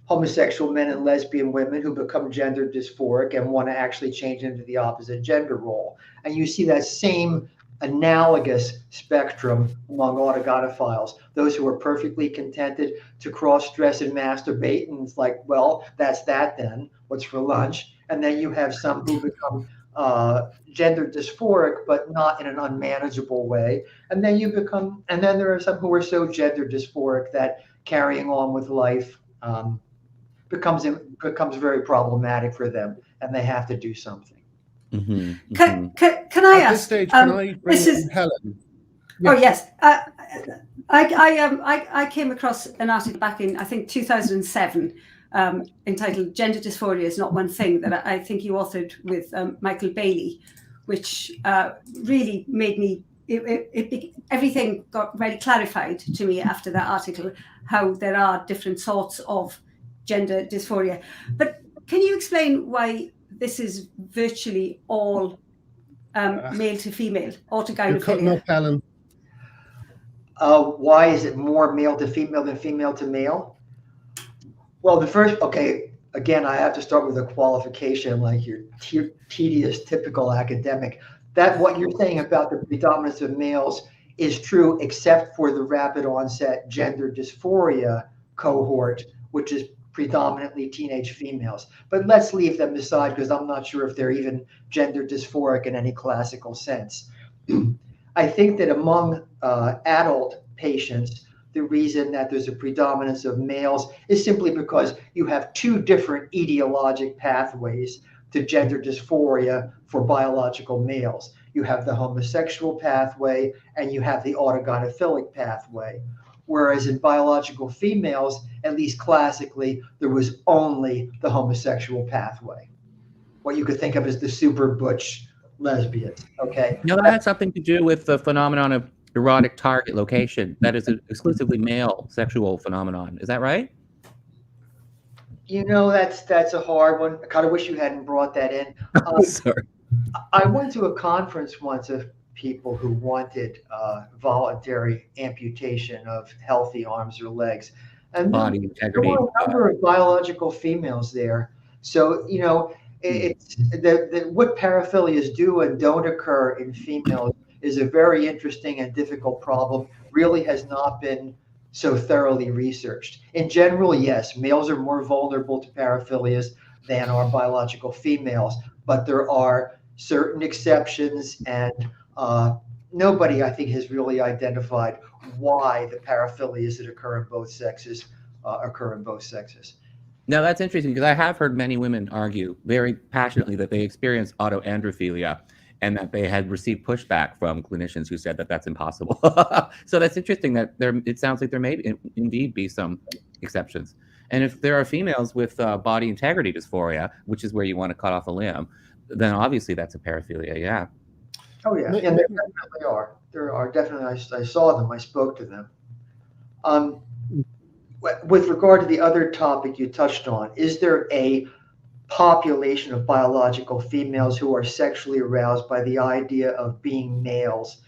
homosexual men and lesbian women who become gender dysphoric and want to actually change into the opposite gender role. And you see that same analogous spectrum among autogynephiles, those who are perfectly contented to cross-dress and masturbate, and it's like, well, that's that then, what's for lunch? And then you have some who become gender dysphoric, but not in an unmanageable way. And then there are some who are so gender dysphoric that carrying on with life becomes very problematic for them, and they have to do something. Mm-hmm. Can I ask? At this stage, can I bring in Helen? Yeah. Oh yes, I came across an article back in I think 2007 entitled "Gender Dysphoria Is Not One Thing" that I think you authored with Michael Bailey, which really made me. Everything got very clarified to me after that article, how there are different sorts of gender dysphoria. But can you explain why this is virtually all male to female autogynephilia? You're cutting up, Helen. Why is it more male to female than female to male? Well, again, I have to start with a qualification, like your tedious, typical academic. That what you're saying about the predominance of males is true, except for the rapid onset gender dysphoria cohort, which is predominantly teenage females. But let's leave them aside because I'm not sure if they're even gender dysphoric in any classical sense. I think that among adult patients, the reason that there's a predominance of males is simply because you have two different etiologic pathways to gender dysphoria for biological males. You have the homosexual pathway and you have the autogynephilic pathway. Whereas in biological females, at least classically, there was only the homosexual pathway. What you could think of as the super butch lesbians, okay? No, that had something to do with the phenomenon of erotic target location. That is an exclusively male sexual phenomenon. Is that right? You know, that's a hard one. I kind of wish you hadn't brought that in. Sorry. I went to a conference once of people who wanted voluntary amputation of healthy arms or legs. And body integrity. There were a number of biological females there. So, you know, what paraphilias do and don't occur in females is a very interesting and difficult problem. Really has not been so thoroughly researched. In general, yes, males are more vulnerable to paraphilias than are biological females, but there are certain exceptions, and nobody, I think, has really identified why the paraphilias that occur in both sexes occur in both sexes. Now, that's interesting, because I have heard many women argue very passionately that they experience autoandrophilia and that they had received pushback from clinicians who said that that's impossible. So that's interesting that it sounds like there may indeed be some exceptions. And if there are females with body integrity dysphoria, which is where you want to cut off a limb, then obviously that's a paraphilia, yeah. Oh, yeah, and there definitely are. There are definitely, I saw them, I spoke to them. With regard to the other topic you touched on, is there a population of biological females who are sexually aroused by the idea of being males?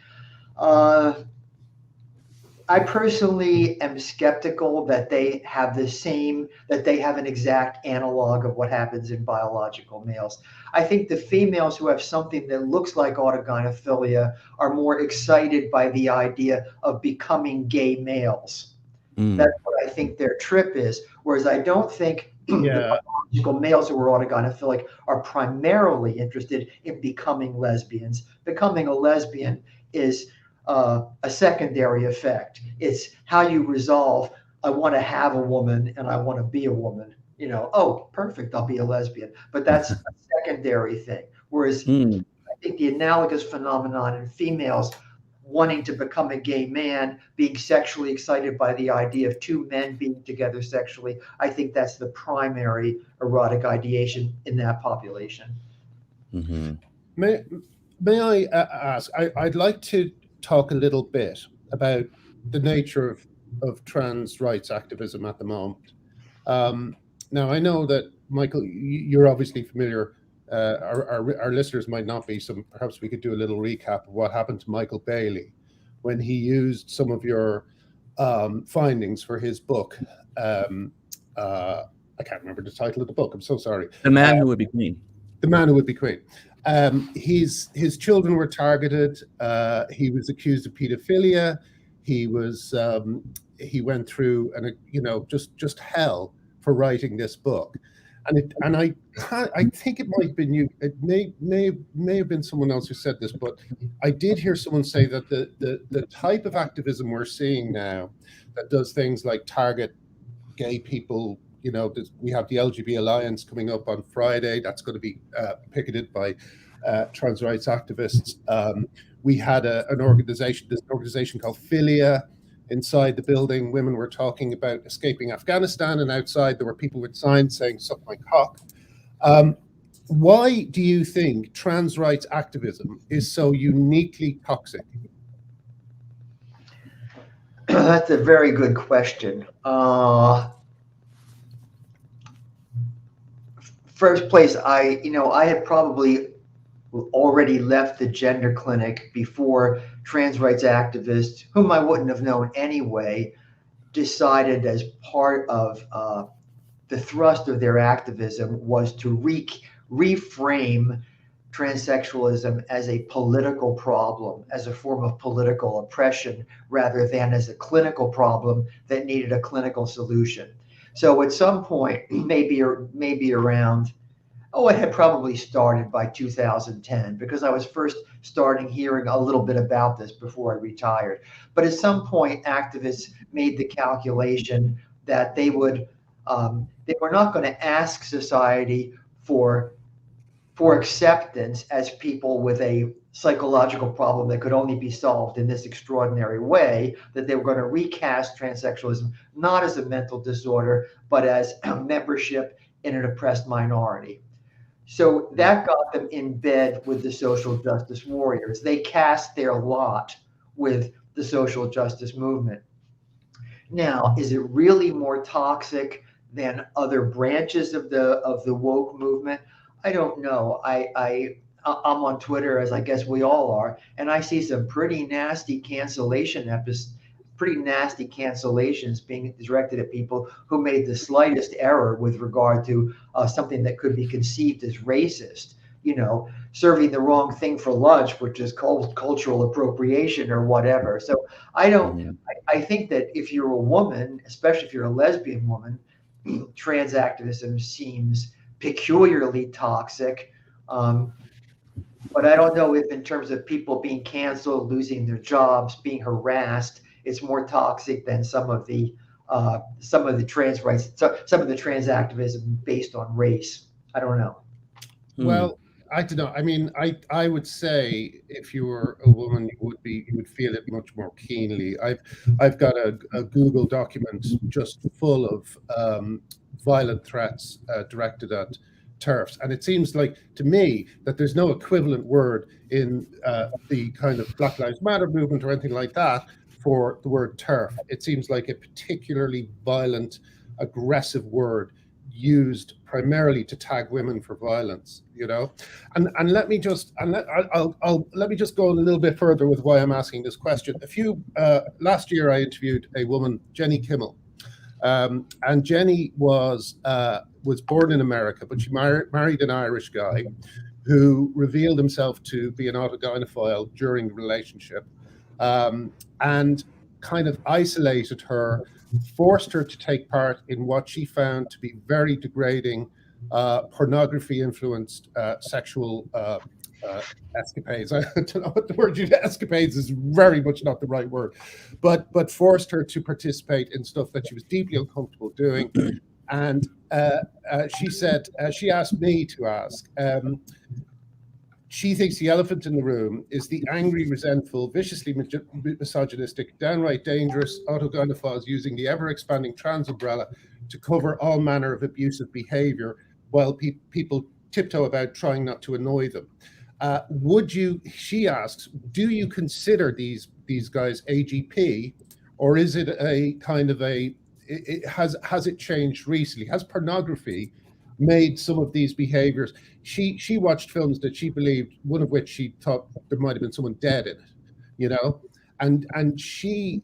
I personally am skeptical that they have an exact analog of what happens in biological males. I think the females who have something that looks like autogynephilia are more excited by the idea of becoming gay males. That's what I think their trip is. Whereas I don't think the biological males who are autogynephilic are primarily interested in becoming lesbians. Becoming a lesbian is a secondary effect. It's how you resolve, I want to have a woman and I want to be a woman. Oh, perfect, I'll be a lesbian. But that's a secondary thing. Whereas I think the analogous phenomenon in females wanting to become a gay man, being sexually excited by the idea of two men being together sexually, I think that's the primary erotic ideation in that population. Mm-hmm. May I ask, I'd like to talk a little bit about the nature of trans rights activism at the moment. Now, I know that, Michael, you're obviously familiar. Our listeners might not be, so perhaps we could do a little recap of what happened to Michael Bailey when he used some of your findings for his book. I can't remember the title of the book. I'm so sorry. The Man Who Would Be Queen. The Man Who Would Be Queen. His children were targeted. He was accused of pedophilia. He went through just hell for writing this book. And I think it might have been you. It may have been someone else who said this, but I did hear someone say that the type of activism we're seeing now that does things like target gay people. We have the LGBT Alliance coming up on Friday. That's going to be picketed by trans rights activists. We had this organization called Philia inside the building. Women were talking about escaping Afghanistan, and outside there were people with signs saying "suck my cock." Why do you think trans rights activism is so uniquely toxic? That's a very good question. First place, I had probably already left the gender clinic before trans rights activists, whom I wouldn't have known anyway, decided as part of the thrust of their activism was to reframe transsexualism as a political problem, as a form of political oppression, rather than as a clinical problem that needed a clinical solution. So at some point, maybe around, it had probably started by 2010, because I was first starting hearing a little bit about this before I retired. But at some point, activists made the calculation that they were not going to ask society for acceptance as people with a psychological problem that could only be solved in this extraordinary way, that they were going to recast transsexualism not as a mental disorder, but as membership in an oppressed minority. So that got them in bed with the social justice warriors. They cast their lot with the social justice movement. Now, is it really more toxic than other branches of the woke movement? I don't know. I'm on Twitter, as I guess we all are, and I see some pretty nasty cancellation pretty nasty cancellations being directed at people who made the slightest error with regard to something that could be conceived as racist. You know, serving the wrong thing for lunch, which is called cultural appropriation or whatever. So I think that if you're a woman, especially if you're a lesbian woman, trans activism seems peculiarly toxic. But I don't know if in terms of people being canceled, losing their jobs, being harassed, it's more toxic than some of the trans rights, some of the trans activism based on race. I don't know. Well, I don't know. I mean, I would say if you were a woman, you would feel it much more keenly. I've got a Google document just full of violent threats directed at TERFs, and it seems like to me that there's no equivalent word in the kind of Black Lives Matter movement or anything like that for the word TERF. It seems like a particularly violent, aggressive word used primarily to tag women for violence, you know. And let me just let me just go a little bit further with why I'm asking this question. Last year I interviewed a woman, Jenny Kimmel, and Jenny was born in America, but she married an Irish guy who revealed himself to be an autogynephile during the relationship, and kind of isolated her, forced her to take part in what she found to be very degrading, pornography-influenced sexual escapades. I don't know what the word escapades is, very much not the right word, but forced her to participate in stuff that she was deeply uncomfortable doing. And she said, she asked me to ask, she thinks the elephant in the room is the angry, resentful, viciously misogynistic, downright dangerous autogynephiles using the ever-expanding trans umbrella to cover all manner of abusive behavior while people tiptoe about trying not to annoy them. She asks, do you consider these guys AGP, or is it a kind of has it changed recently? Has pornography made some of these behaviors? She watched films that she believed, one of which she thought there might have been someone dead in it, you know, and she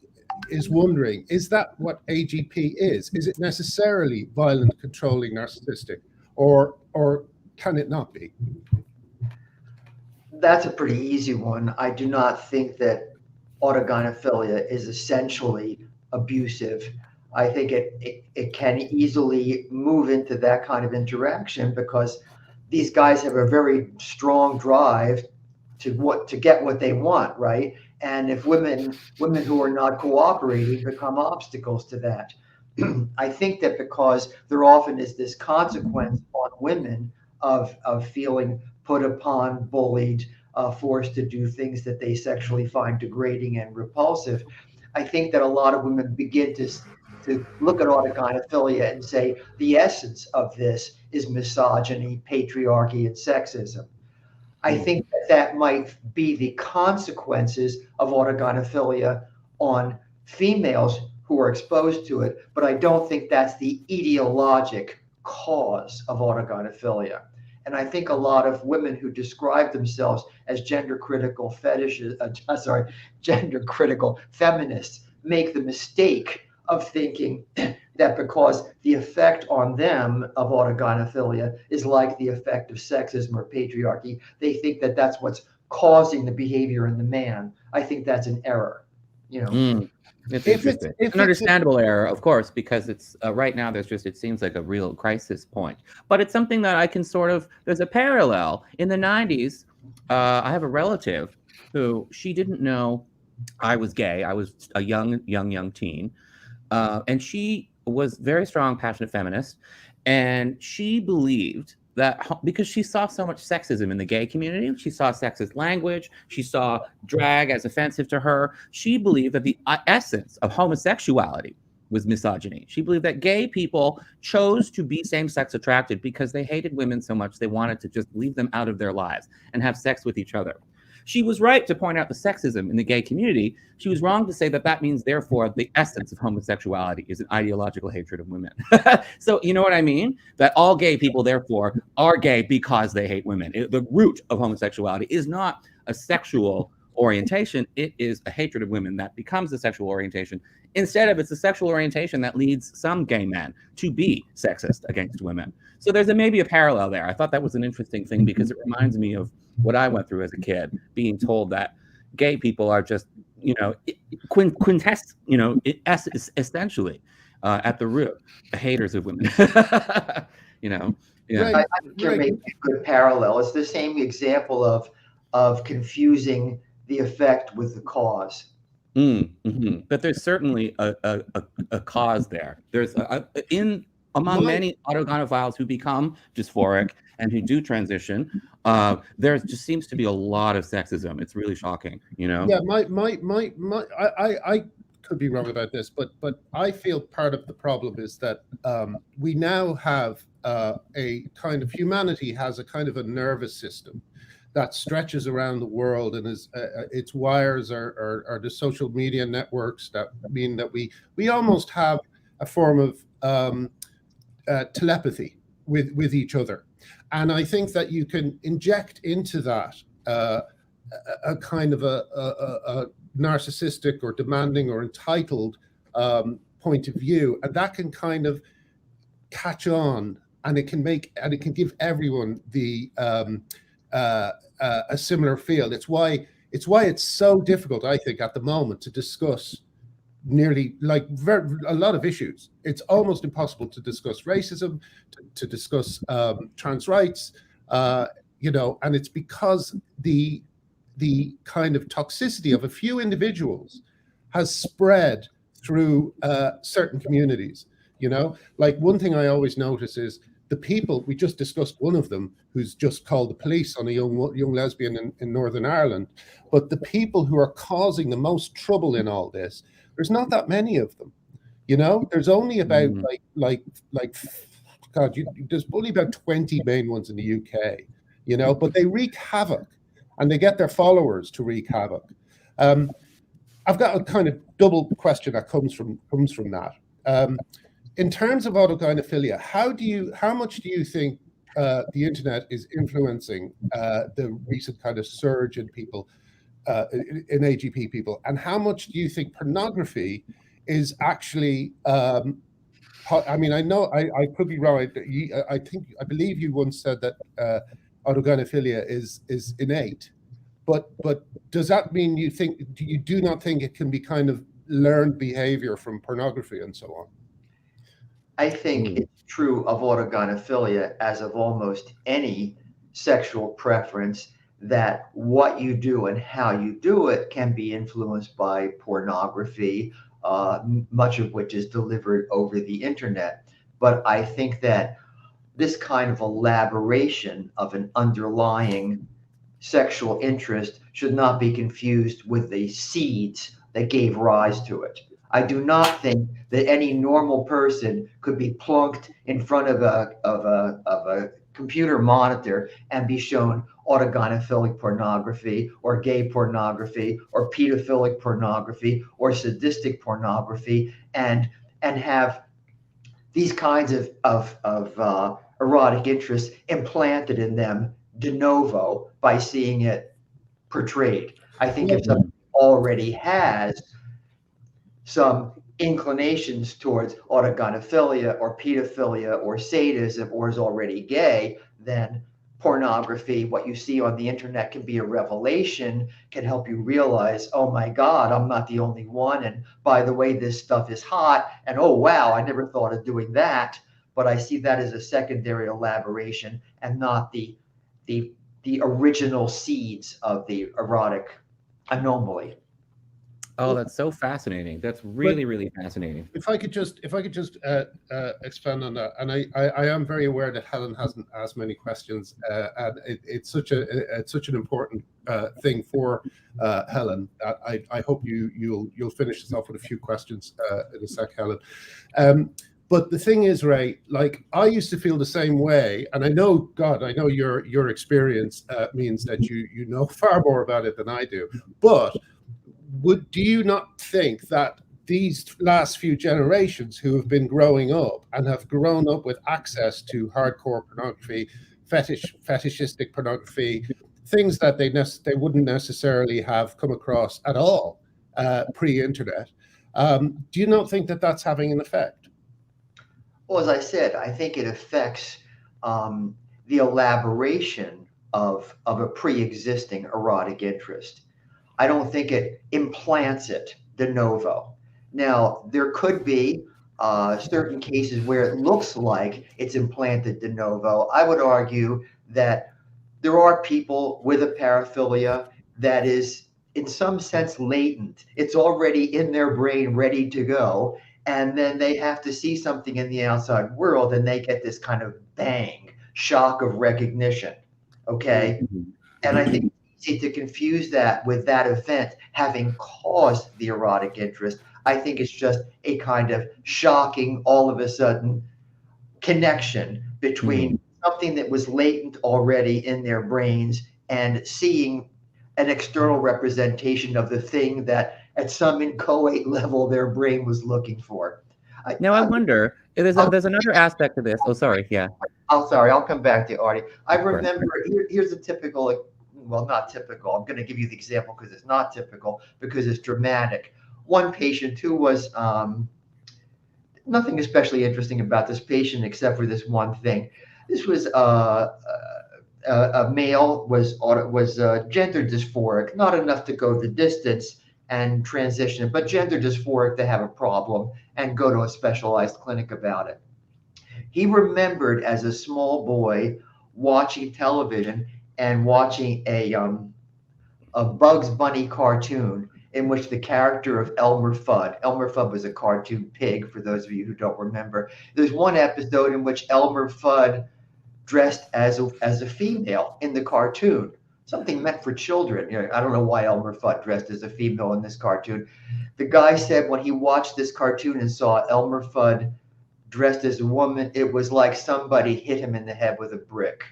is wondering, is that what AGP is? Is it necessarily violent, controlling, narcissistic, or can it not be? That's a pretty easy one. I do not think that autogynephilia is essentially abusive. I think it can easily move into that kind of interaction because these guys have a very strong drive to get what they want, right? And if women who are not cooperating become obstacles to that. I think that because there often is this consequence on women of feeling put upon, bullied, forced to do things that they sexually find degrading and repulsive, I think that a lot of women begin to look at autogynephilia and say the essence of this is misogyny, patriarchy, and sexism. I think that might be the consequences of autogynephilia on females who are exposed to it, but I don't think that's the etiologic cause of autogynephilia. And I think a lot of women who describe themselves as gender critical feminists make the mistake of thinking that because the effect on them of autogynephilia is like the effect of sexism or patriarchy, they think that that's what's causing the behavior in the man. I think that's an error, you know. It's an understandable error, of course, because it's right now it seems like a real crisis point. But it's something that I can there's a parallel. In the 90s, I have a relative who, she didn't know I was gay. I was a young teen. And she was very strong, passionate feminist. And she believed that because she saw so much sexism in the gay community, she saw sexist language, she saw drag as offensive to her. She believed that the essence of homosexuality was misogyny. She believed that gay people chose to be same-sex attracted because they hated women so much they wanted to just leave them out of their lives and have sex with each other. She was right to point out the sexism in the gay community. She was wrong to say that that means, therefore, the essence of homosexuality is an ideological hatred of women. So you know what I mean? That all gay people, therefore, are gay because they hate women. The root of homosexuality is not a sexual orientation, it is a hatred of women that becomes a sexual orientation. Instead of it's a sexual orientation that leads some gay men to be sexist against women. So there's maybe a parallel there. I thought that was an interesting thing because it reminds me of what I went through as a kid, being told that gay people are just, essentially at the root, haters of women. Yeah. I think you're making a good parallel. It's the same example of confusing the effect with the cause. Mm-hmm. But there's certainly a cause there. There's among many autogynephiles who become dysphoric and who do transition, there just seems to be a lot of sexism. It's really shocking, Yeah, I could be wrong about this, but I feel part of the problem is that we now have a kind of humanity has a kind of a nervous system that stretches around the world, and is its wires are the social media networks that mean that we almost have a form of telepathy with each other. And I think that you can inject into that a kind of a narcissistic or demanding or entitled point of view, and that can kind of catch on, and it can give everyone the a similar feel. It's why it's so difficult, I think, at the moment to discuss nearly a lot of issues. It's almost impossible to discuss racism, to discuss trans rights, and it's because the kind of toxicity of a few individuals has spread through certain communities. One thing I always notice is the people, we just discussed one of them who's just called the police on a young lesbian in Northern Ireland, but the people who are causing the most trouble in all this, there's not that many of them. There's only about there's only about 20 main ones in the UK, but they wreak havoc, and they get their followers to wreak havoc. I've got a kind of double question that comes from that. In terms of autogynephilia, how much do you think the internet is influencing the recent kind of surge in people, in AGP people, and how much do you think pornography is actually? I know I could be wrong. I believe you once said that autogynephilia is innate, but does that mean you do not think it can be kind of learned behavior from pornography and so on? I think it's true of autogynephilia, as of almost any sexual preference, that what you do and how you do it can be influenced by pornography, much of which is delivered over the internet. But I think that this kind of elaboration of an underlying sexual interest should not be confused with the seeds that gave rise to it. I do not think that any normal person could be plunked in front of a computer monitor and be shown autogynephilic pornography or gay pornography or pedophilic pornography or sadistic pornography and have these kinds of erotic interests implanted in them de novo by seeing it portrayed. I think if someone already has some inclinations towards autogynephilia or pedophilia or sadism or is already gay, then pornography, what you see on the internet, can be a revelation, can help you realize, oh my God, I'm not the only one. And by the way, this stuff is hot. And oh, wow, I never thought of doing that. But I see that as a secondary elaboration and not the original seeds of the erotic anomaly. Oh, that's so fascinating. That's really fascinating. If I could just expand on that, and I am very aware that Helen hasn't asked many questions, and it's such an important thing for Helen. I hope you'll finish this off with a few questions in a sec, Helen. But the thing is, Ray, I used to feel the same way, and I know your experience means that you know far more about it than I do, but do you not think that these last few generations who have been growing up and have grown up with access to hardcore pornography, fetishistic pornography, things that they wouldn't necessarily have come across at all pre-internet. Do you not think that that's having an effect? Well, as I said, I think it affects the elaboration of a pre-existing erotic interest. I don't think it implants it de novo. Now, there could be certain cases where it looks like it's implanted de novo. I would argue that there are people with a paraphilia that is, in some sense, latent. It's already in their brain, ready to go. And then they have to see something in the outside world and they get this kind of bang, shock of recognition. Okay. And I think it's easy to confuse that with that event having caused the erotic interest. I think it's just a kind of shocking, all of a sudden, connection between something that was latent already in their brains and seeing an external representation of the thing that at some inchoate level their brain was looking for. I wonder if there's another aspect to this. Oh, sorry. Yeah. I'll come back to you, Artie. I remember, here's a typical, well, not typical. I'm going to give you the example because it's not typical, because it's dramatic. One patient who was, nothing especially interesting about this patient except for this one thing. This was a male, was gender dysphoric, not enough to go the distance and transition, but gender dysphoric to have a problem and go to a specialized clinic about it. He remembered as a small boy watching television and watching a Bugs Bunny cartoon in which the character of Elmer Fudd was a cartoon pig, for those of you who don't remember. There's one episode in which Elmer Fudd dressed as a female in the cartoon, something meant for children. You know, I don't know why Elmer Fudd dressed as a female in this cartoon. The guy said when he watched this cartoon and saw Elmer Fudd dressed as a woman, it was like somebody hit him in the head with a brick.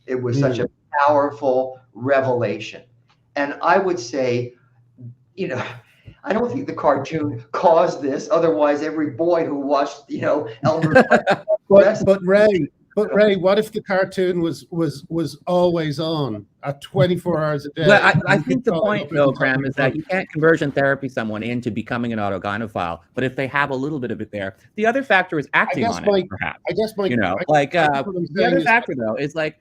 It was such a powerful revelation. And I would say, you know, I don't think the cartoon caused this. Otherwise, every boy who watched, you know, Elmer Fudd. But Ray, what if the cartoon was always on at 24 hours a day? Well, I think the point, though, Graham, is that you can't conversion therapy someone into becoming an autogynophile. But if they have a little bit of it there, the other factor is acting on it, perhaps. I guess the other factor, though, is like,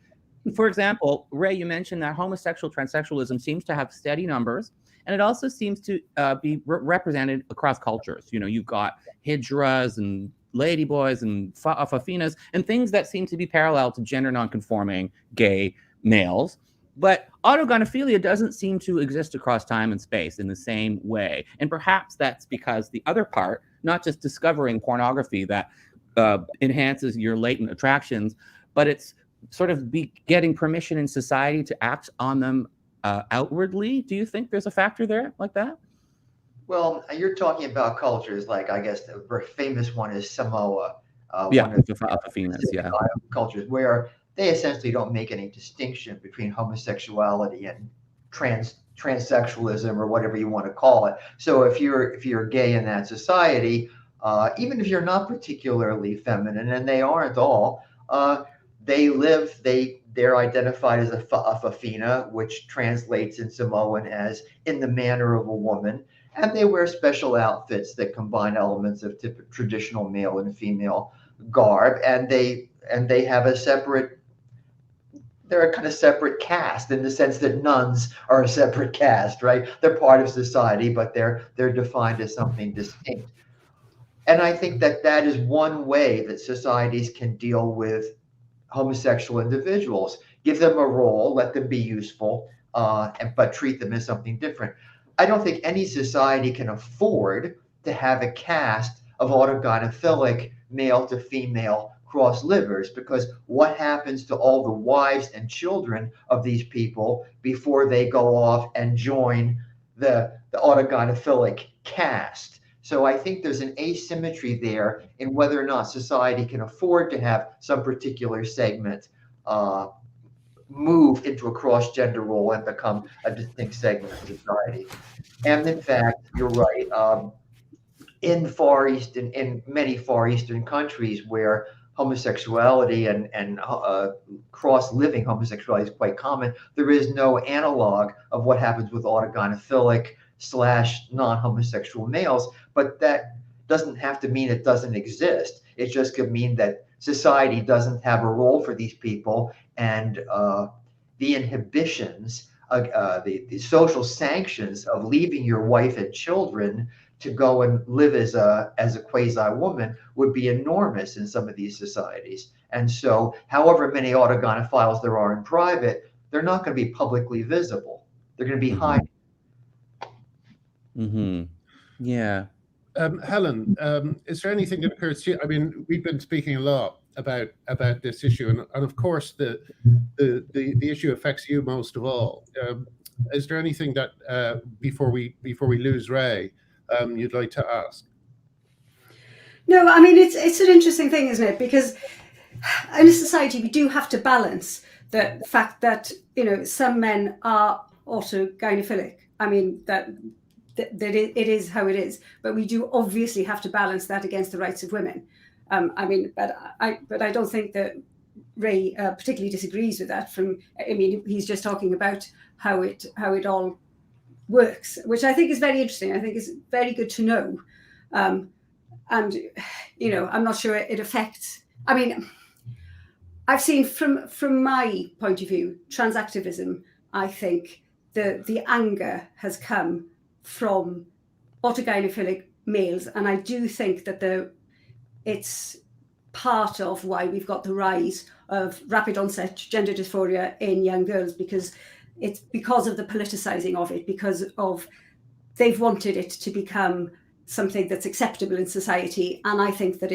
for example, Ray, you mentioned that homosexual transsexualism seems to have steady numbers, and it also seems to be represented across cultures. You know, you've got hijras and ladyboys and fafinas and things that seem to be parallel to gender nonconforming gay males. But autogynephilia doesn't seem to exist across time and space in the same way. And perhaps that's because the other part, not just discovering pornography that enhances your latent attractions, but it's sort of getting permission in society to act on them outwardly. Do you think there's a factor there like that? Well, you're talking about cultures like, I guess the very famous one is Samoa. Cultures where they essentially don't make any distinction between homosexuality and transsexualism or whatever you want to call it. So if you're gay in that society, even if you're not particularly feminine, and they aren't all, they're identified as a fafina, which translates in Samoan as in the manner of a woman. And they wear special outfits that combine elements of traditional male and female garb. And they have they're a kind of separate caste in the sense that nuns are a separate caste, right? They're part of society, but they're defined as something distinct. And I think that is one way that societies can deal with homosexual individuals. Give them a role, let them be useful, but treat them as something different. I don't think any society can afford to have a caste of autogynophilic male to female cross livers, because what happens to all the wives and children of these people before they go off and join the autogynophilic caste? So I think there's an asymmetry there in whether or not society can afford to have some particular segment move into a cross-gender role and become a distinct segment of society. And in fact, you're right. In many Far Eastern countries where homosexuality and cross-living homosexuality is quite common. There is no analog of what happens with autogynophilic / non-homosexual males, but that doesn't have to mean it doesn't exist. It just could mean that society doesn't have a role for these people, and the inhibitions, the social sanctions of leaving your wife and children to go and live as a quasi-woman would be enormous in some of these societies. And so however many autogynephiles there are in private, they're not going to be publicly visible. They're going to be hiding. Yeah. Helen, is there anything that occurs to you? I mean, we've been speaking a lot about this issue, and of course the issue affects you most of all. Is there anything that before we lose Ray, you'd like to ask? No, I mean, it's an interesting thing, isn't it? Because in a society, we do have to balance the fact that, you know, some men are autogynephilic. I mean, that it is how it is, but we do obviously have to balance that against the rights of women. I mean, but I don't think that Ray particularly disagrees with that. I mean, he's just talking about how it all works, which I think is very interesting. I think is very good to know. And, you know, I'm not sure it affects, I mean, I've seen from my point of view, trans activism, I think the anger has come from autogynephilic males. And I do think that it's part of why we've got the rise of rapid onset gender dysphoria in young girls, because it's because of the politicizing of it, because of they've wanted it to become something that's acceptable in society. And I think that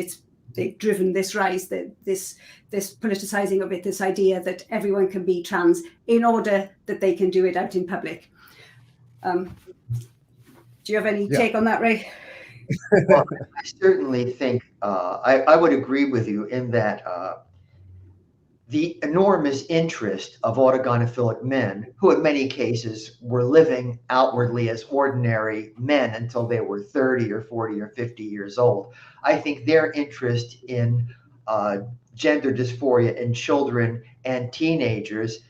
they've driven this rise, this politicizing of it, this idea that everyone can be trans in order that they can do it out in public. Do you have any take on that, Ray? Well, I certainly think I would agree with you in that the enormous interest of autogynephilic men, who in many cases were living outwardly as ordinary men until they were 30 or 40 or 50 years old. I think their interest in gender dysphoria in children and teenagers,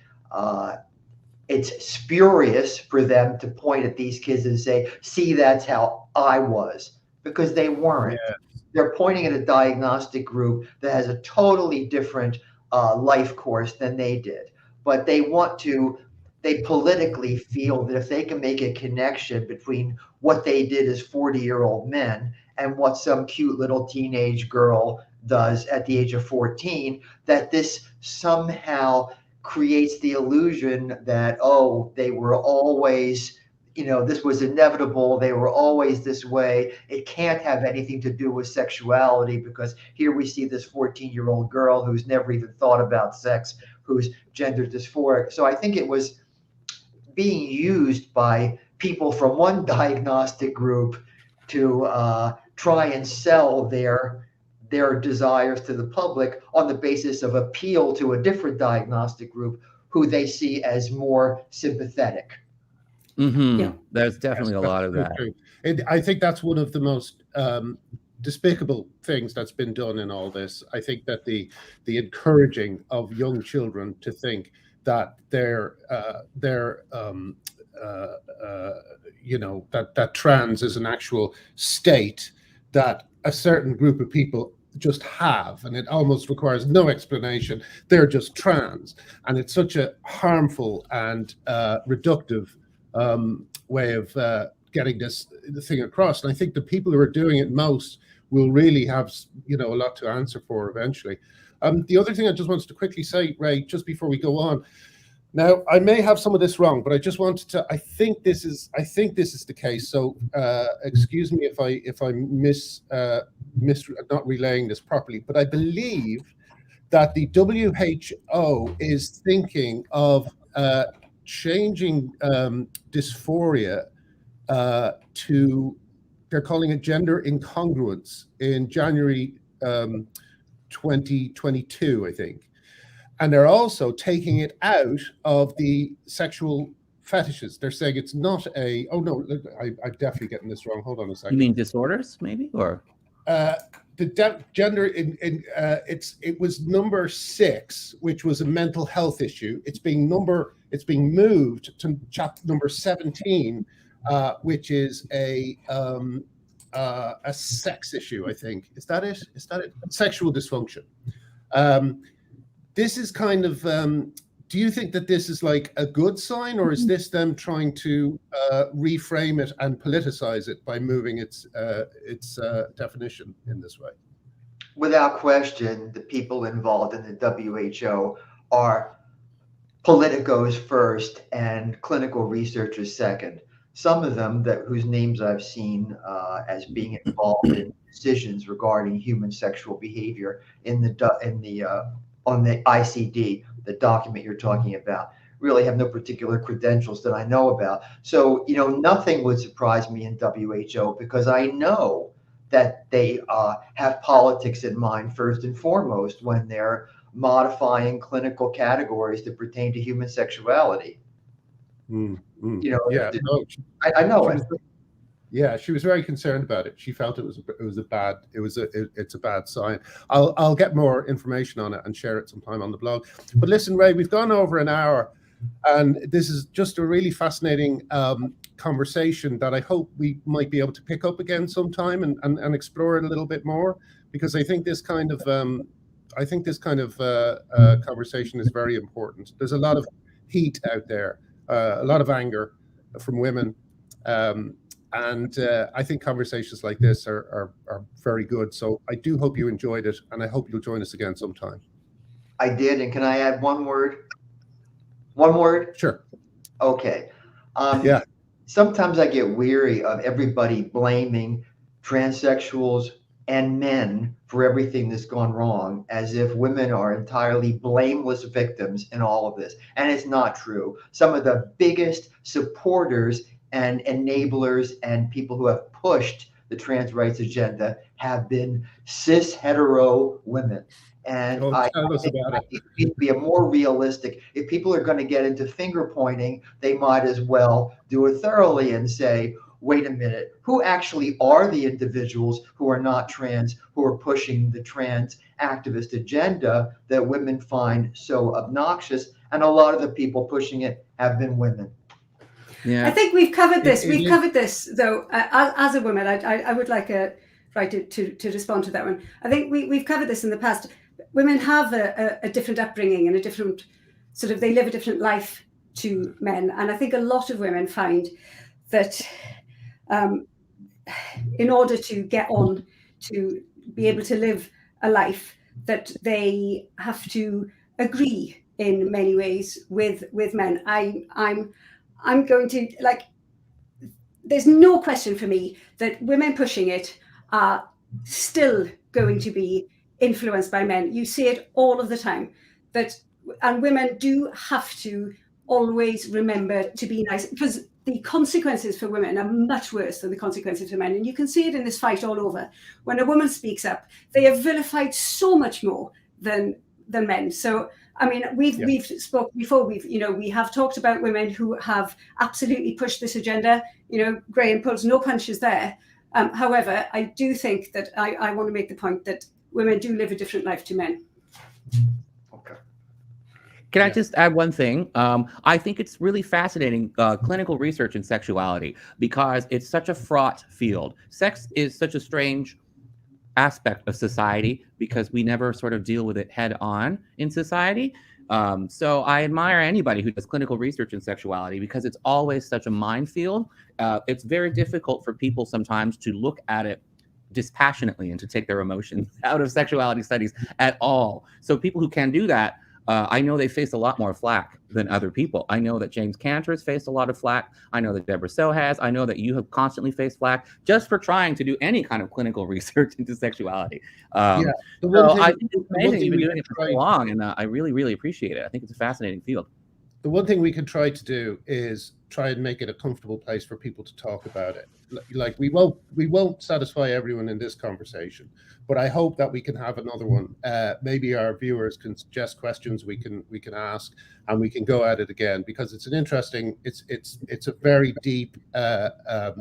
it's spurious for them to point at these kids and say, see, that's how I was, because they weren't. Yeah. They're pointing at a diagnostic group that has a totally different life course than they did. But they politically feel that if they can make a connection between what they did as 40-year-old men and what some cute little teenage girl does at the age of 14, that this somehow creates the illusion that, oh, they were always, you know, this was inevitable. They were always this way. It can't have anything to do with sexuality, because here we see this 14-year-old girl who's never even thought about sex, who's gender dysphoric. So I think it was being used by people from one diagnostic group to try and sell their desires to the public on the basis of appeal to a different diagnostic group who they see as more sympathetic. Yeah, there's definitely a lot of that. And I think that's one of the most despicable things that's been done in all this. I think that the encouraging of young children to think that you know, that trans is an actual state that a certain group of people just have, and it almost requires no explanation. They're just trans, and it's such a harmful and reductive way of getting the thing across. And I think the people who are doing it most will really have, you know, a lot to answer for eventually. The other thing I just wanted to quickly say, Ray, just before we go on. Now, I may have some of this wrong, but I just wanted to. I think this is the case. So, excuse me if I miss not relaying this properly. But I believe that the WHO is thinking of changing dysphoria to, they're calling it gender incongruence in January 2022, I think. And they're also taking it out of the sexual fetishes. They're saying it's not I'm definitely getting this wrong. Hold on a second. You mean disorders, maybe? Or the gender it was number 6, which was a mental health issue. It's being moved to chapter number 17, which is a sex issue, I think. Is that it? Sexual dysfunction. This is kind of, do you think that this is like a good sign, or is this them trying to reframe it and politicize it by moving its definition in this way? Without question, the people involved in the WHO are politicos first and clinical researchers second. Some of them whose names I've seen as being involved in decisions regarding human sexual behavior on the ICD, the document you're talking about, really have no particular credentials that I know about. So, nothing would surprise me in WHO, because I know that they have politics in mind first and foremost when they're modifying clinical categories that pertain to human sexuality. Yeah, I know it. Yeah, she was very concerned about it. She felt it's a bad sign. I'll get more information on it and share it sometime on the blog. But listen, Ray, we've gone over an hour, and this is just a really fascinating conversation that I hope we might be able to pick up again sometime and explore it a little bit more, because I think this kind of conversation is very important. There's a lot of heat out there, a lot of anger from women. And I think conversations like this are very good. So I do hope you enjoyed it, and I hope you'll join us again sometime. I did, and can I add one word? One word? Sure. Okay. Yeah. Sometimes I get weary of everybody blaming transsexuals and men for everything that's gone wrong, as if women are entirely blameless victims in all of this. And it's not true. Some of the biggest supporters and enablers and people who have pushed the trans rights agenda have been cis hetero women. And I think it needs to be a more realistic. If people are going to get into finger pointing, they might as well do it thoroughly and say, wait a minute, who actually are the individuals who are not trans, who are pushing the trans activist agenda that women find so obnoxious? And a lot of the people pushing it have been women. Yeah, I think we've covered this. We've covered this, though. As a woman, I would like to respond to that one. I think we've covered this in the past. Women have a different upbringing and a different they live a different life to men, and I think a lot of women find that in order to get on, to be able to live a life, that they have to agree in many ways with men. I'm going to, there's no question for me that women pushing it are still going to be influenced by men. You see it all of the time, and women do have to always remember to be nice, because the consequences for women are much worse than the consequences for men. And you can see it in this fight all over. When a woman speaks up, they are vilified so much more than men. So, I mean, we've spoken before. We have talked about women who have absolutely pushed this agenda. Graham pulls no punches there. However, I do think that I want to make the point that women do live a different life to men. Okay. Can I just add one thing? I think it's really fascinating, clinical research in sexuality, because it's such a fraught field. Sex is such a strange aspect of society because we never sort of deal with it head on in society. So I admire anybody who does clinical research in sexuality, because it's always such a minefield. It's very difficult for people sometimes to look at it dispassionately and to take their emotions out of sexuality studies at all. So people who can do that, I know they face a lot more flack than other people. I know that James Cantor has faced a lot of flack. I know that Deborah So has. I know that you have constantly faced flack just for trying to do any kind of clinical research into sexuality. I think it's amazing you've been doing it for so long, and I really, really appreciate it. I think it's a fascinating field. The one thing we can try to do is try and make it a comfortable place for people to talk about it. Like we won't satisfy everyone in this conversation, but I hope that we can have another one. Maybe our viewers can suggest questions we can ask, and we can go at it again, because it's an interesting, it's a very deep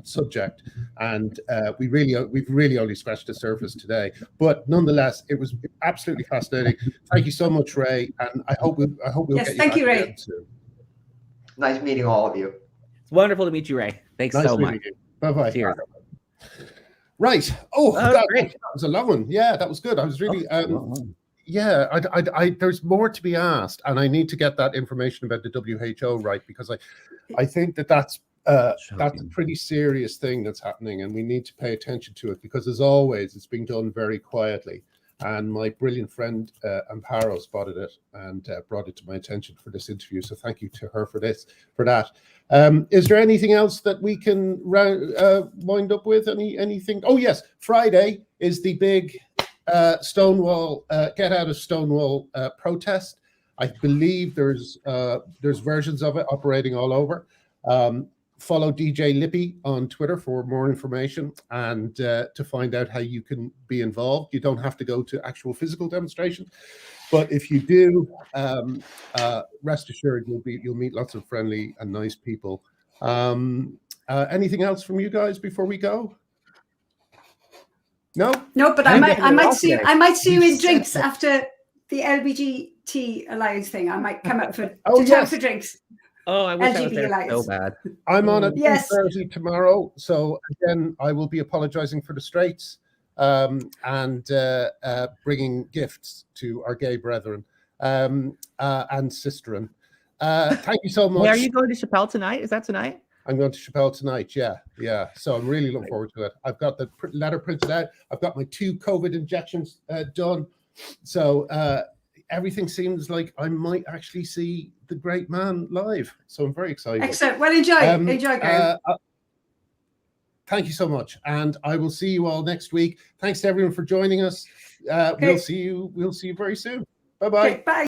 subject, and we've really only scratched the surface today. But nonetheless, it was absolutely fascinating. Thank you so much, Ray, and I hope we'll yes, get you thank back you, Ray. soon. Nice meeting all of you. It's wonderful to meet you, Ray. Thanks so much. Bye-bye. Cheers. Right. Oh, that was a long one. Yeah, that was good. I was really, yeah, I there's more to be asked, and I need to get that information about the WHO right, because I think that's a pretty serious thing that's happening, and we need to pay attention to it, because as always, it's being done very quietly. And my brilliant friend Amparo spotted it and brought it to my attention for this interview. So thank you to her for that. Is there anything else that we can wind up with? Anything? Oh yes, Friday is the big Stonewall get out of Stonewall protest. I believe there's versions of it operating all over. Follow DJ Lippy on Twitter for more information and to find out how you can be involved. You don't have to go to actual physical demonstrations, but if you do, rest assured you'll meet lots of friendly and nice people. Anything else from you guys before we go? No, but I might see you in drinks after the LGBT Alliance thing. I might come up for time for drinks. Oh, I wish I was there so bad. I'm on at 2:30 tomorrow, so again, I will be apologizing for the straights and bringing gifts to our gay brethren and sisterin. Thank you so much. Where are you going to Chappelle tonight? Is that tonight? I'm going to Chappelle tonight, yeah. So I'm really looking forward to it. I've got the letter printed out. I've got my 2 COVID injections done. So everything seems like I might actually see the great man live. So I'm very excited. Excellent. Well, enjoy, Graham. Thank you so much. And I will see you all next week. Thanks to everyone for joining us. We'll see you very soon. Bye-bye. Okay, bye.